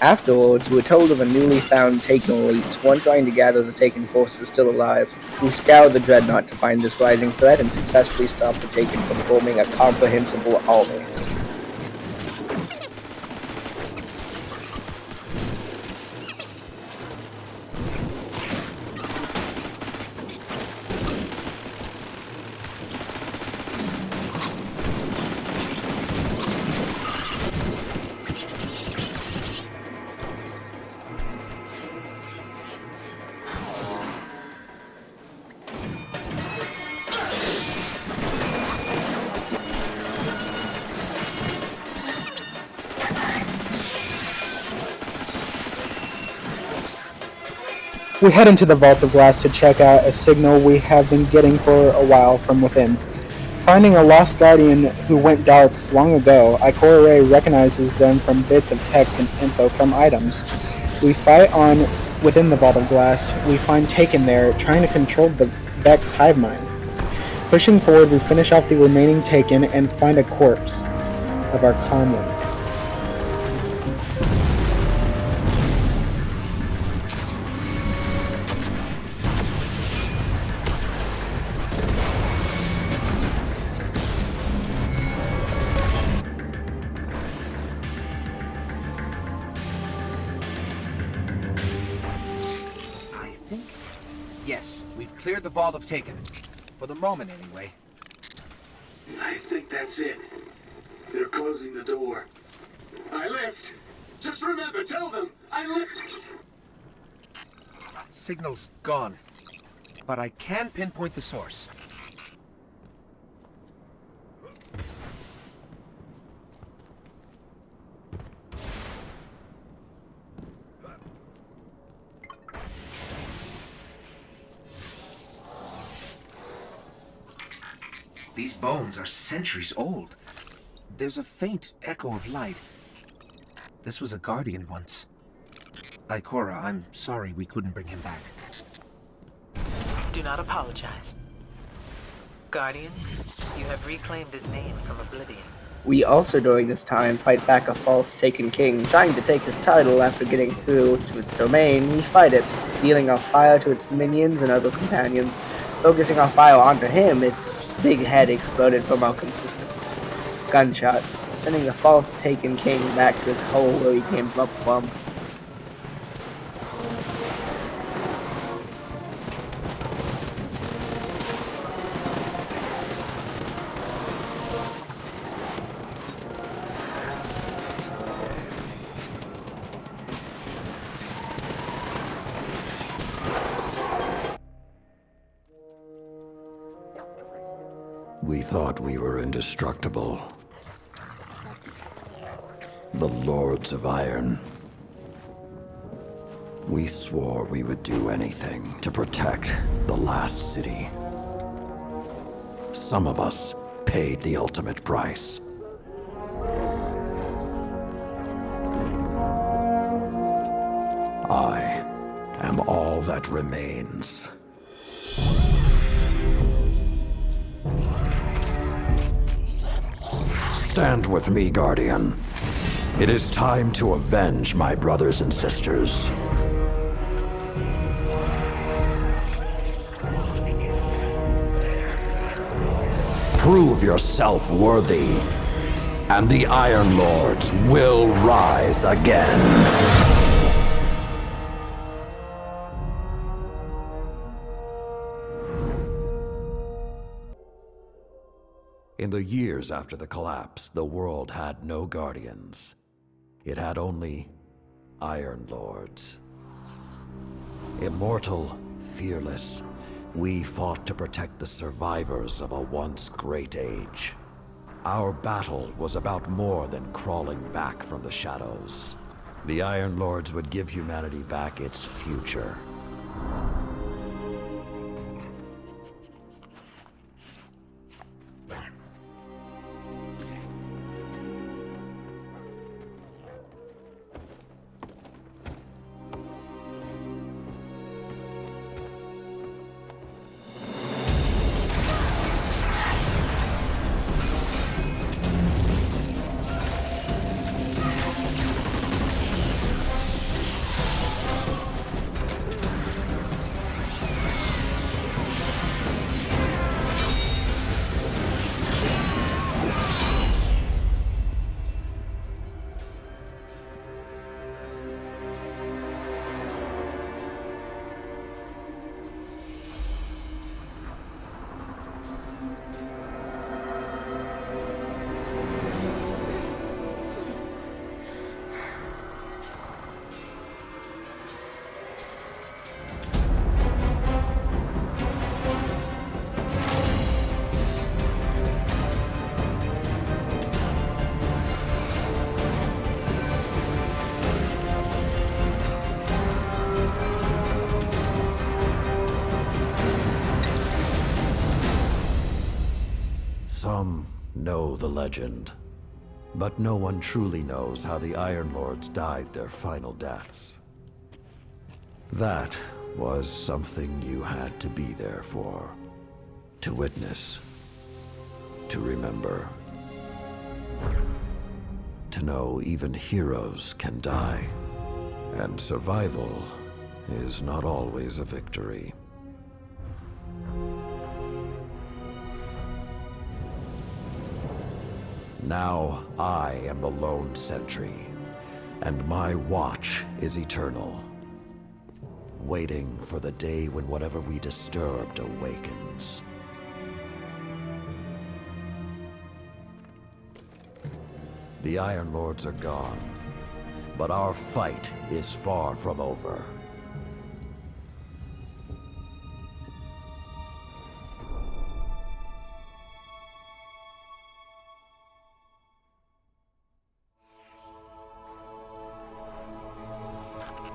Afterwards, we were told of a newly found Taken elite, one trying to gather the Taken forces still alive. We scoured the dreadnought to find this rising threat and successfully stopped the Taken from forming a comprehensible army. We head into the Vault of Glass to check out a signal we have been getting for a while from within. Finding a lost guardian who went dark long ago, Ikora Ray recognizes them from bits of text and info from items. We fight on within the Vault of Glass. We find Taken there, trying to control the Vex hive mind. Pushing forward, we finish off the remaining Taken and find a corpse of our comrade. Yes, we've cleared the Vault of Taken. For the moment, anyway. I think that's it. They're closing the door. I left! Just remember, tell them, I left! Signal's gone. But I can pinpoint the source. These bones are centuries old. There's a faint echo of light. This was a guardian once. Ikora, I'm sorry we couldn't bring him back. Do not apologize. Guardian, you have reclaimed his name from oblivion. We also during this time fight back a false Taken king, trying to take his title after getting through to its domain. We fight it, dealing off fire to its minions and other companions. Focusing our fire onto him, its big head exploded from our consistent gunshots, sending the false Taken king back to his hole where he came up from. We thought we were indestructible. The Lords of Iron. We swore we would do anything to protect the last city. some of us paid the ultimate price. I am all that remains. Stand with me, Guardian. It is time to avenge my brothers and sisters. Prove yourself worthy, and the Iron Lords will rise again. In the years after the collapse, the world had no Guardians. It had only Iron Lords. Immortal, fearless, we fought to protect the survivors of a once great age. Our battle was about more than crawling back from the shadows. The Iron Lords would give humanity back its future. Some know the legend, but no one truly knows how the Iron Lords died their final deaths. That was something you had to be there for, to witness, to remember, to know even heroes can die, and survival is not always a victory. Now I am the lone sentry, and my watch is eternal, waiting for the day when whatever we disturbed awakens. The Iron Lords are gone, but our fight is far from over.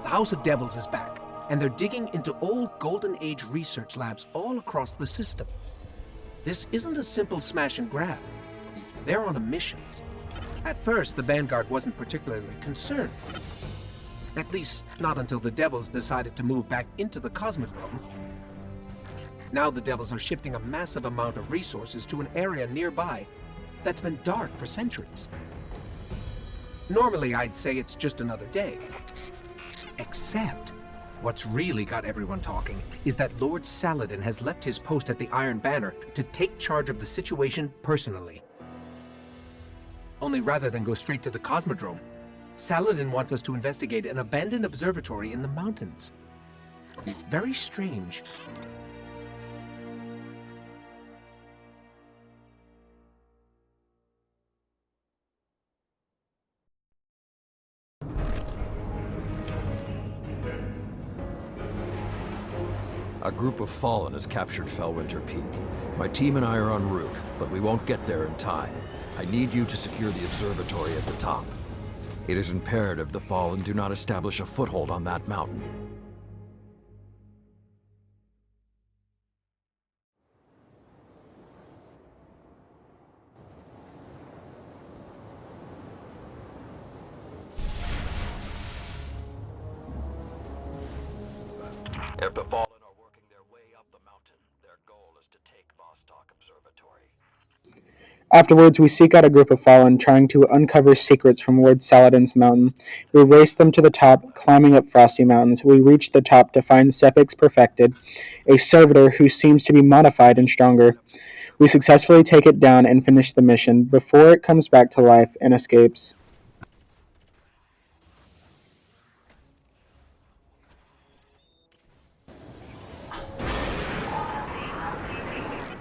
The House of Devils is back, and they're digging into old Golden Age research labs all across the system. This isn't a simple smash and grab. They're on a mission. At first, the Vanguard wasn't particularly concerned. At least, not until the Devils decided to move back into the Cosmodrome. Now the Devils are shifting a massive amount of resources to an area nearby that's been dark for centuries. Normally, I'd say it's just another day. Except, what's really got everyone talking is that Lord Saladin has left his post at the Iron Banner to take charge of the situation personally. Only rather than go straight to the Cosmodrome, Saladin wants us to investigate an abandoned observatory in the mountains. Very strange. A group of Fallen has captured Fellwinter Peak. My team and I are en route, but we won't get there in time. I need you to secure the observatory at the top. It is imperative the Fallen do not establish a foothold on that mountain. If the Fallen are working their way up the mountain, their goal is to take Vostok Observatory. Afterwards, we seek out a group of Fallen trying to uncover secrets from Lord Saladin's mountain. We race them to the top, climbing up Frosty Mountains. We reach the top to find Sepix Perfected, a servitor who seems to be modified and stronger. We successfully take it down and finish the mission before it comes back to life and escapes.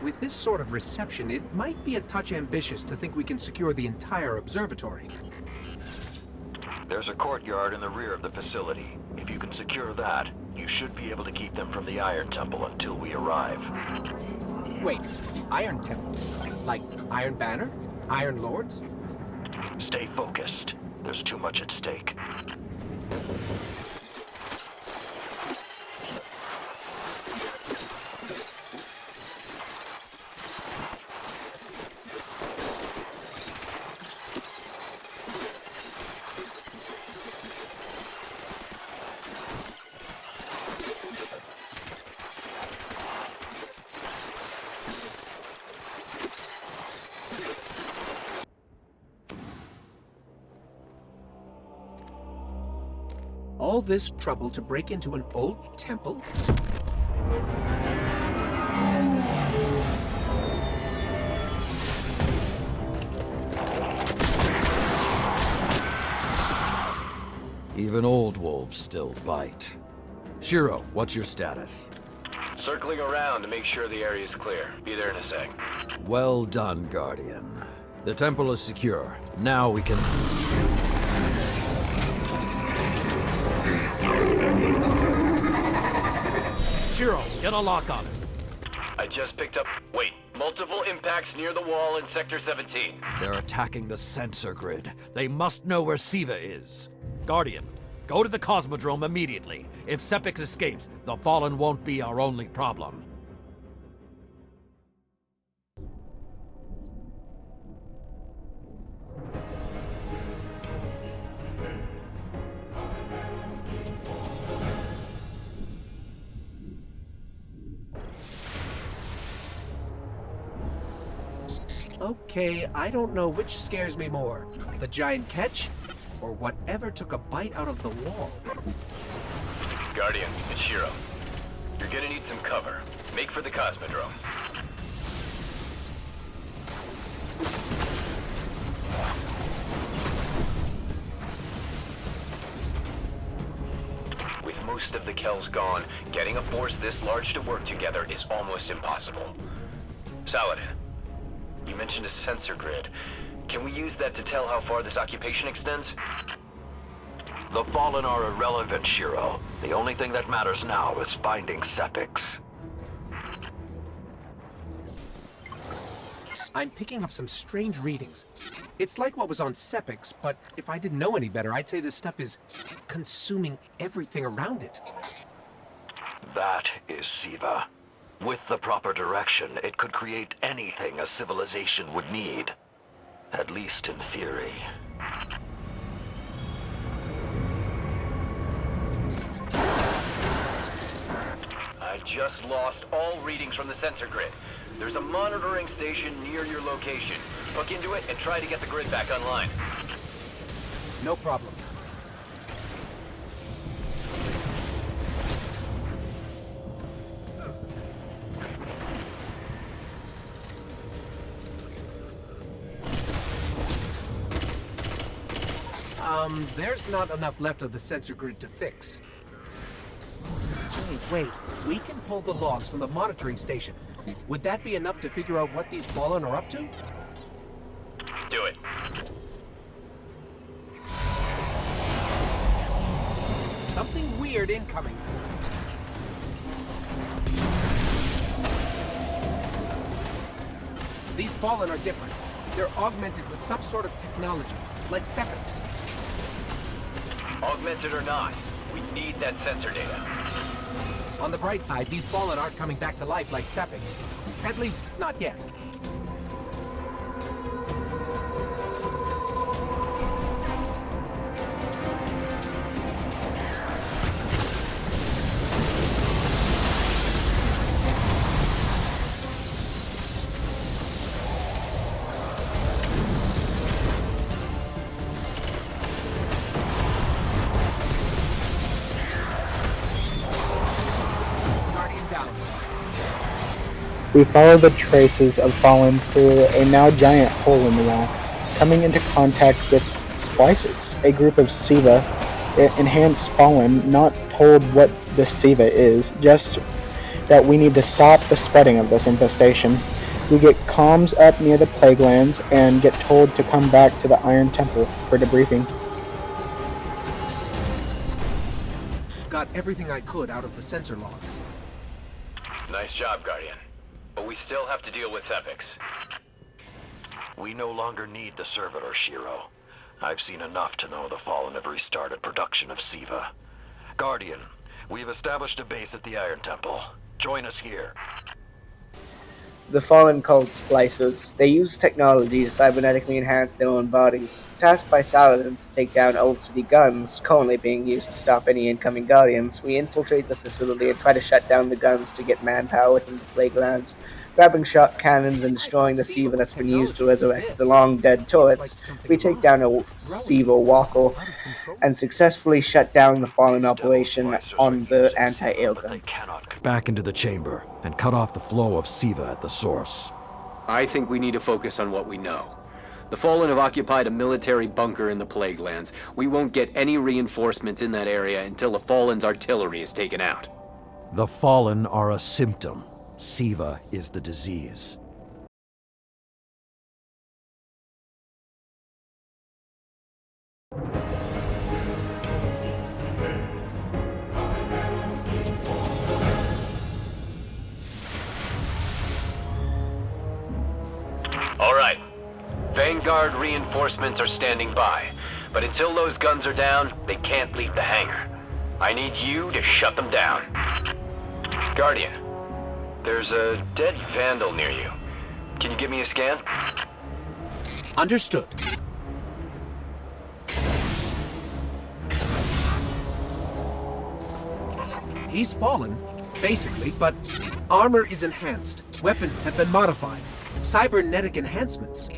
With this sort of reception, it might be a touch ambitious to think we can secure the entire observatory. There's a courtyard in the rear of the facility. If you can secure that, you should be able to keep them from the Iron Temple until we arrive. Wait, Iron Temple? Like Iron Banner? Iron Lords? Stay focused. There's too much at stake. All this trouble to break into an old temple? Even old wolves still bite. Shiro, what's your status? Circling around to make sure the area is clear. Be there in a sec. Well done, Guardian. The temple is secure. Now we can... Shiro, get a lock on it. I just picked up... Wait, multiple impacts near the wall in Sector 17. They're attacking the sensor grid. They must know where Siva is. Guardian, go to the Cosmodrome immediately. If Sepix escapes, the Fallen won't be our only problem. Okay, I don't know which scares me more. The giant catch, or whatever took a bite out of the wall. Guardian, it's Shiro. You're gonna need some cover. Make for the Cosmodrome. With most of the Kells gone, getting a force this large to work together is almost impossible. Saladin, you mentioned a sensor grid. Can we use that to tell how far this occupation extends? The Fallen are irrelevant, Shiro. The only thing that matters now is finding Sepix. I'm picking up some strange readings. It's like what was on Sepix, but if I didn't know any better, I'd say this stuff is consuming everything around it. That is Siva. With the proper direction, it could create anything a civilization would need. At least in theory. I just lost all readings from the sensor grid. There's a monitoring station near your location. Hook into it and try to get the grid back online. No problem. There's not enough left of the sensor grid to fix. Wait, we can pull the logs from the monitoring station. Would that be enough to figure out what these Fallen are up to? Do it. Something weird incoming. These Fallen are different. They're augmented with some sort of technology, like Sepix. Augmented or not, we need that sensor data. On the bright side, these Fallen aren't coming back to life like Sepix. At least, not yet. We follow the traces of Fallen through a now giant hole in the wall, coming into contact with Splicers, a group of Siva enhanced Fallen, not told what this Siva is, just that we need to stop the spreading of this infestation. We get comms up near the Plague Lands and get told to come back to the Iron Temple for debriefing. Got everything I could out of the sensor logs. Nice job, Guardian. But we still have to deal with Sepics. We no longer need the servitor, Shiro. I've seen enough to know the Fallen have restarted production of Siva. Guardian, we've established a base at the Iron Temple. Join us here. The Fallen called Splicers. They use technology to cybernetically enhance their own bodies. Tasked by Saladin to take down Old City guns, currently being used to stop any incoming Guardians, we infiltrate the facility and try to shut down the guns to get manpower within the Plague Lands. Grabbing shot cannons and destroying the Siva that's been used to resurrect the long-dead turrets, we take down a Siva walker and successfully shut down the Fallen operation on the anti-air gun. Back into the chamber and cut off the flow of Siva at the source. I think we need to focus on what we know. The Fallen have occupied a military bunker in the Plague Lands. We won't get any reinforcements in that area until the Fallen's artillery is taken out. The Fallen are a symptom. Siva is the disease. All right. Vanguard reinforcements are standing by. But until those guns are down, they can't leave the hangar. I need you to shut them down. Guardian, there's a dead Vandal near you. Can you give me a scan? Understood. He's fallen, basically, but armor is enhanced. Weapons have been modified. Cybernetic enhancements.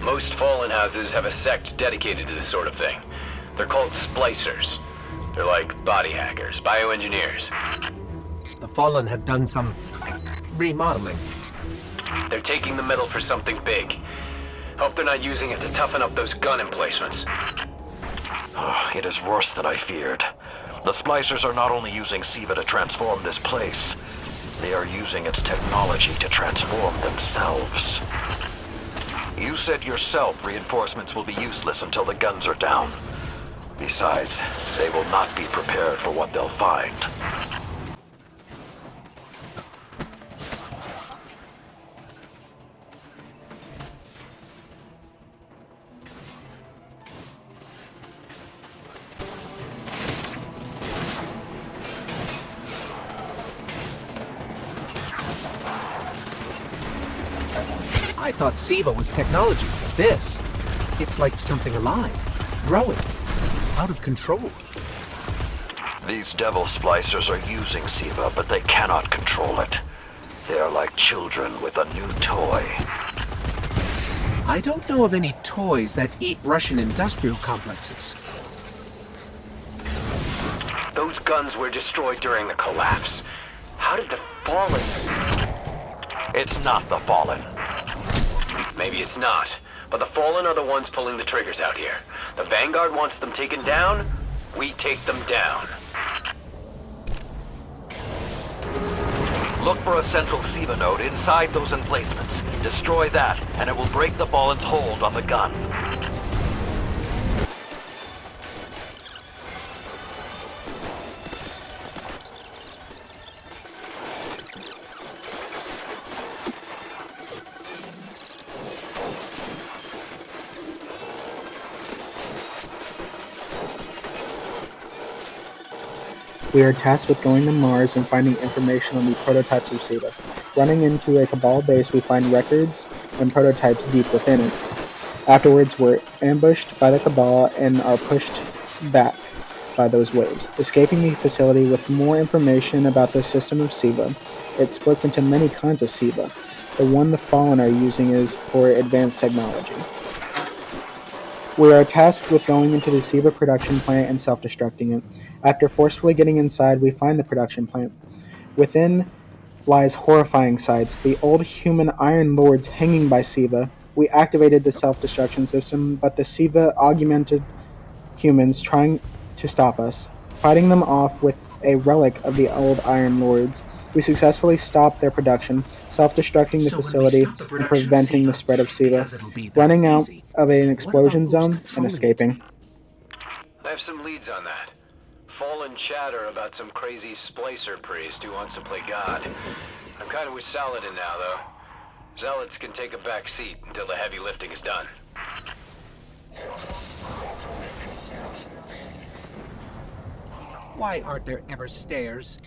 Most Fallen houses have a sect dedicated to this sort of thing. They're called Splicers. They're like body hackers, bioengineers. The Fallen have done some remodeling. They're taking the metal for something big. Hope they're not using it to toughen up those gun emplacements. It is worse than I feared. The Splicers are not only using Siva to transform this place, they are using its technology to transform themselves. You said yourself reinforcements will be useless until the guns are down. Besides, they will not be prepared for what they'll find. I thought Siva was technology. This, it's like something alive, growing, out of control. These devil splicers are using Siva, but they cannot control it. They are like children with a new toy. I don't know of any toys that eat Russian industrial complexes. Those guns were destroyed during the collapse. How did the Fallen... It's not the Fallen. Maybe it's not, but the Fallen are the ones pulling the triggers out here. The Vanguard wants them taken down, we take them down. Look for a central Siva node inside those emplacements. Destroy that, and it will break the Fallen's hold on the gun. We are tasked with going to Mars and finding information on the prototypes of Siva. Running into a Cabal base, we find records and prototypes deep within it. Afterwards, we're ambushed by the Cabal and are pushed back by those waves. Escaping the facility with more information about the system of Siva. It splits into many kinds of Siva. The one the Fallen are using is for advanced technology. We are tasked with going into the Siva production plant and self-destructing it. After forcefully getting inside, we find the production plant. Within, lies horrifying sights. The old human Iron Lords hanging by Siva. We activated the self-destruction system, but the Siva augmented humans trying to stop us. Fighting them off with a relic of the old Iron Lords, we successfully stopped their production, self-destructing the So when we facility stop the and production of preventing the Siva, spread of Siva, because it'll be that running out easy, of an what explosion about who's zone and controlling it? escaping. I have some leads on that. Fallen chatter about some crazy splicer priest who wants to play God. I'm kind of with Saladin now, though. Zealots can take a back seat until the heavy lifting is done. Why aren't there ever stairs?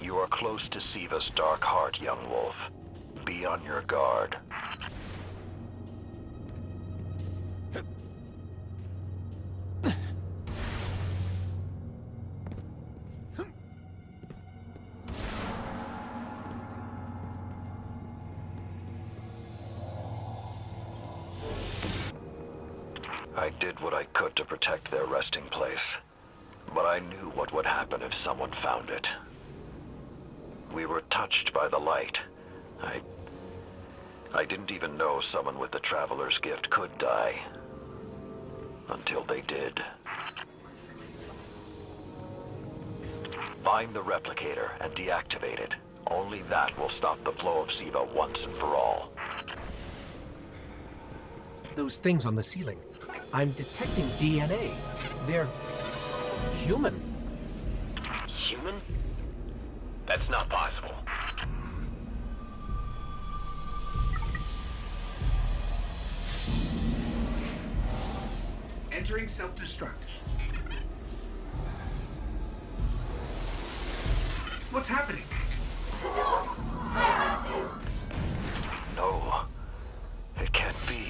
You are close to Siva's dark heart, young wolf. Be on your guard. I did what I could to protect their resting place, but I knew what would happen if someone found it. We were touched by the light. I didn't even know someone with the Traveler's Gift could die. Until they did. Find the replicator and deactivate it. Only that will stop the flow of Siva once and for all. Those things on the ceiling. I'm detecting DNA. They're human. Human? That's not possible. Entering self-destruct. What's happening? No, it can't be.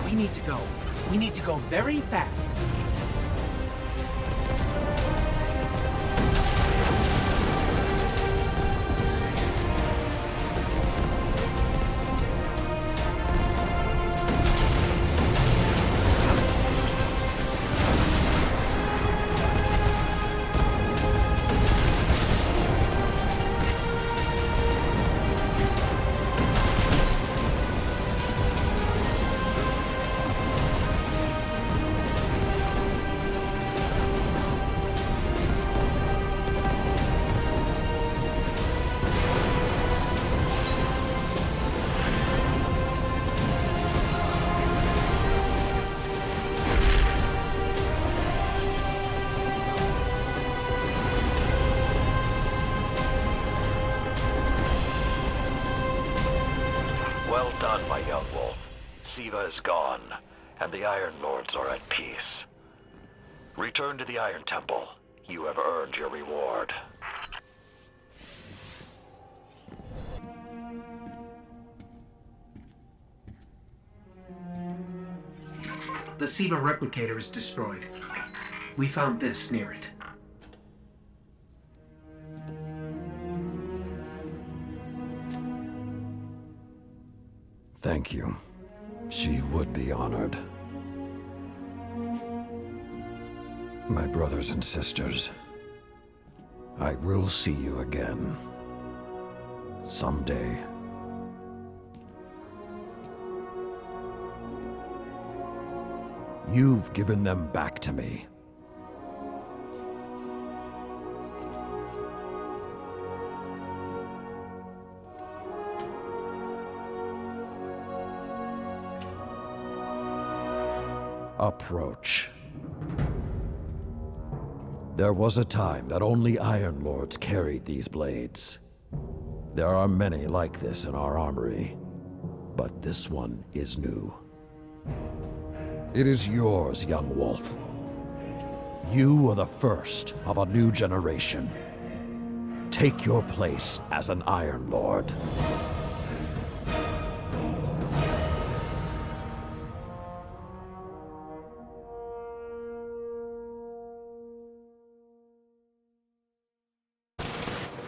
We need to go. We need to go very fast. Well done, my young wolf. Siva is gone, and the Iron Lords are at peace. Return to the Iron Temple. You have earned your reward. The Siva replicator is destroyed. We found this near it. Thank you. She would be honored. My brothers and sisters, I will see you again. Someday. You've given them back to me. Approach. There was a time that only Iron Lords carried these blades. There are many like this in our armory, but this one is new. It is yours, young wolf. You are the first of a new generation. Take your place as an Iron Lord.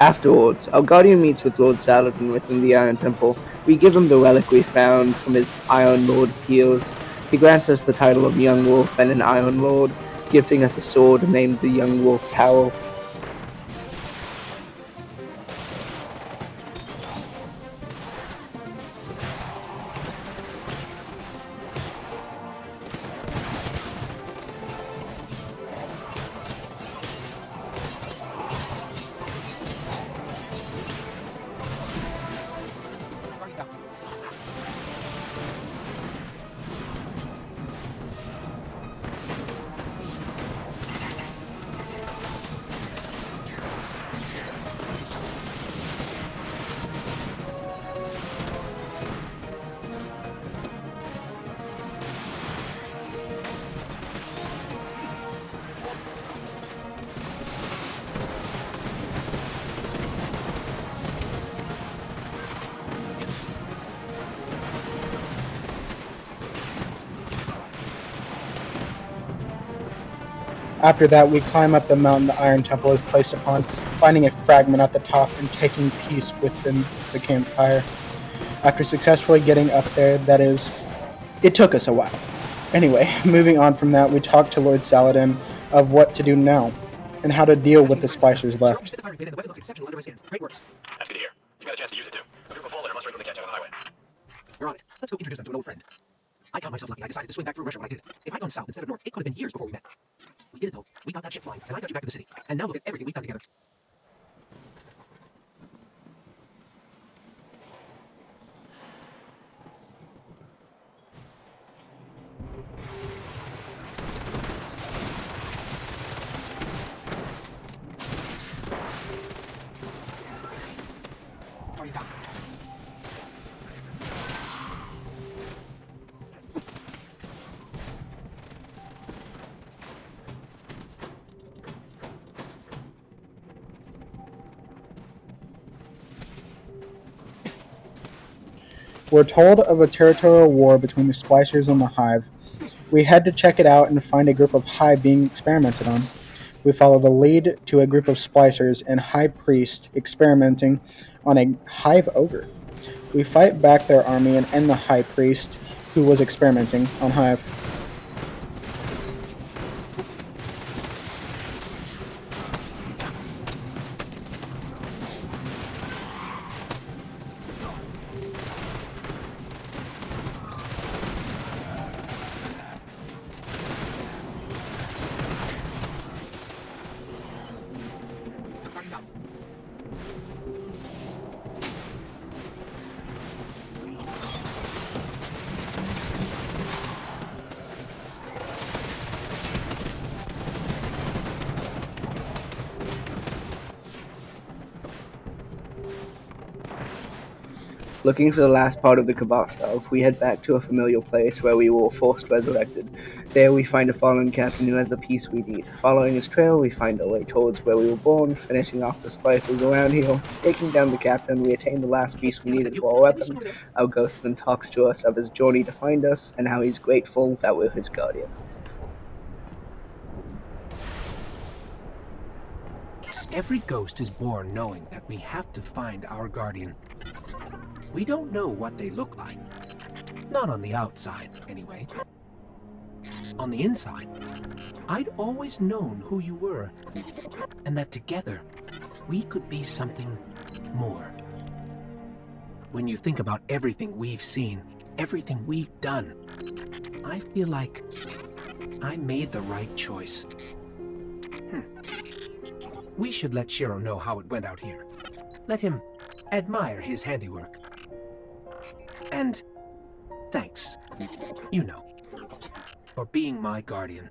Afterwards, our guardian meets with Lord Saladin within the Iron Temple. We give him the relic we found from his Iron Lord heels. He grants us the title of Young Wolf and an Iron Lord, gifting us a sword named the Young Wolf's Howl. After that, we climb up the mountain the Iron Temple is placed upon, finding a fragment at the top and taking peace within the campfire. After successfully getting up there, that is, it took us a while. Anyway, moving on from that, we talked to Lord Saladin of what to do now, and how to deal with the splicers left. That's good to hear. You got a chance to use it too. A group of Fallen must regularly catch out on the highway. We're on it. Let's go introduce them to an old friend. I count myself lucky I decided to swing back through Russia when I did. If I'd gone south instead of north, it could have been years before we met. We did it though. We got that ship flying, and I got you back to the city. And now look at everything we've done together. We're told of a territorial war between the splicers and the Hive. We head to check it out and find a group of Hive being experimented on. We follow the lead to a group of splicers and High Priest experimenting on a Hive ogre. We fight back their army and end the High Priest, who was experimenting on Hive. Looking for the last part of the Kabastov, we head back to a familiar place where we were forced resurrected. There we find a fallen captain who has the piece we need. Following his trail, we find our way towards where we were born, finishing off the splicers around here. Taking down the captain, we attain the last piece we needed for our weapon. Our ghost then talks to us of his journey to find us, and how he's grateful that we're his guardian. Every ghost is born knowing that we have to find our guardian. We don't know what they look like. Not on the outside, anyway. On the inside, I'd always known who you were, and that together, we could be something more. When you think about everything we've seen, everything we've done, I feel like I made the right choice. We should let Shiro know how it went out here. Let him admire his handiwork. And thanks, you know, for being my guardian.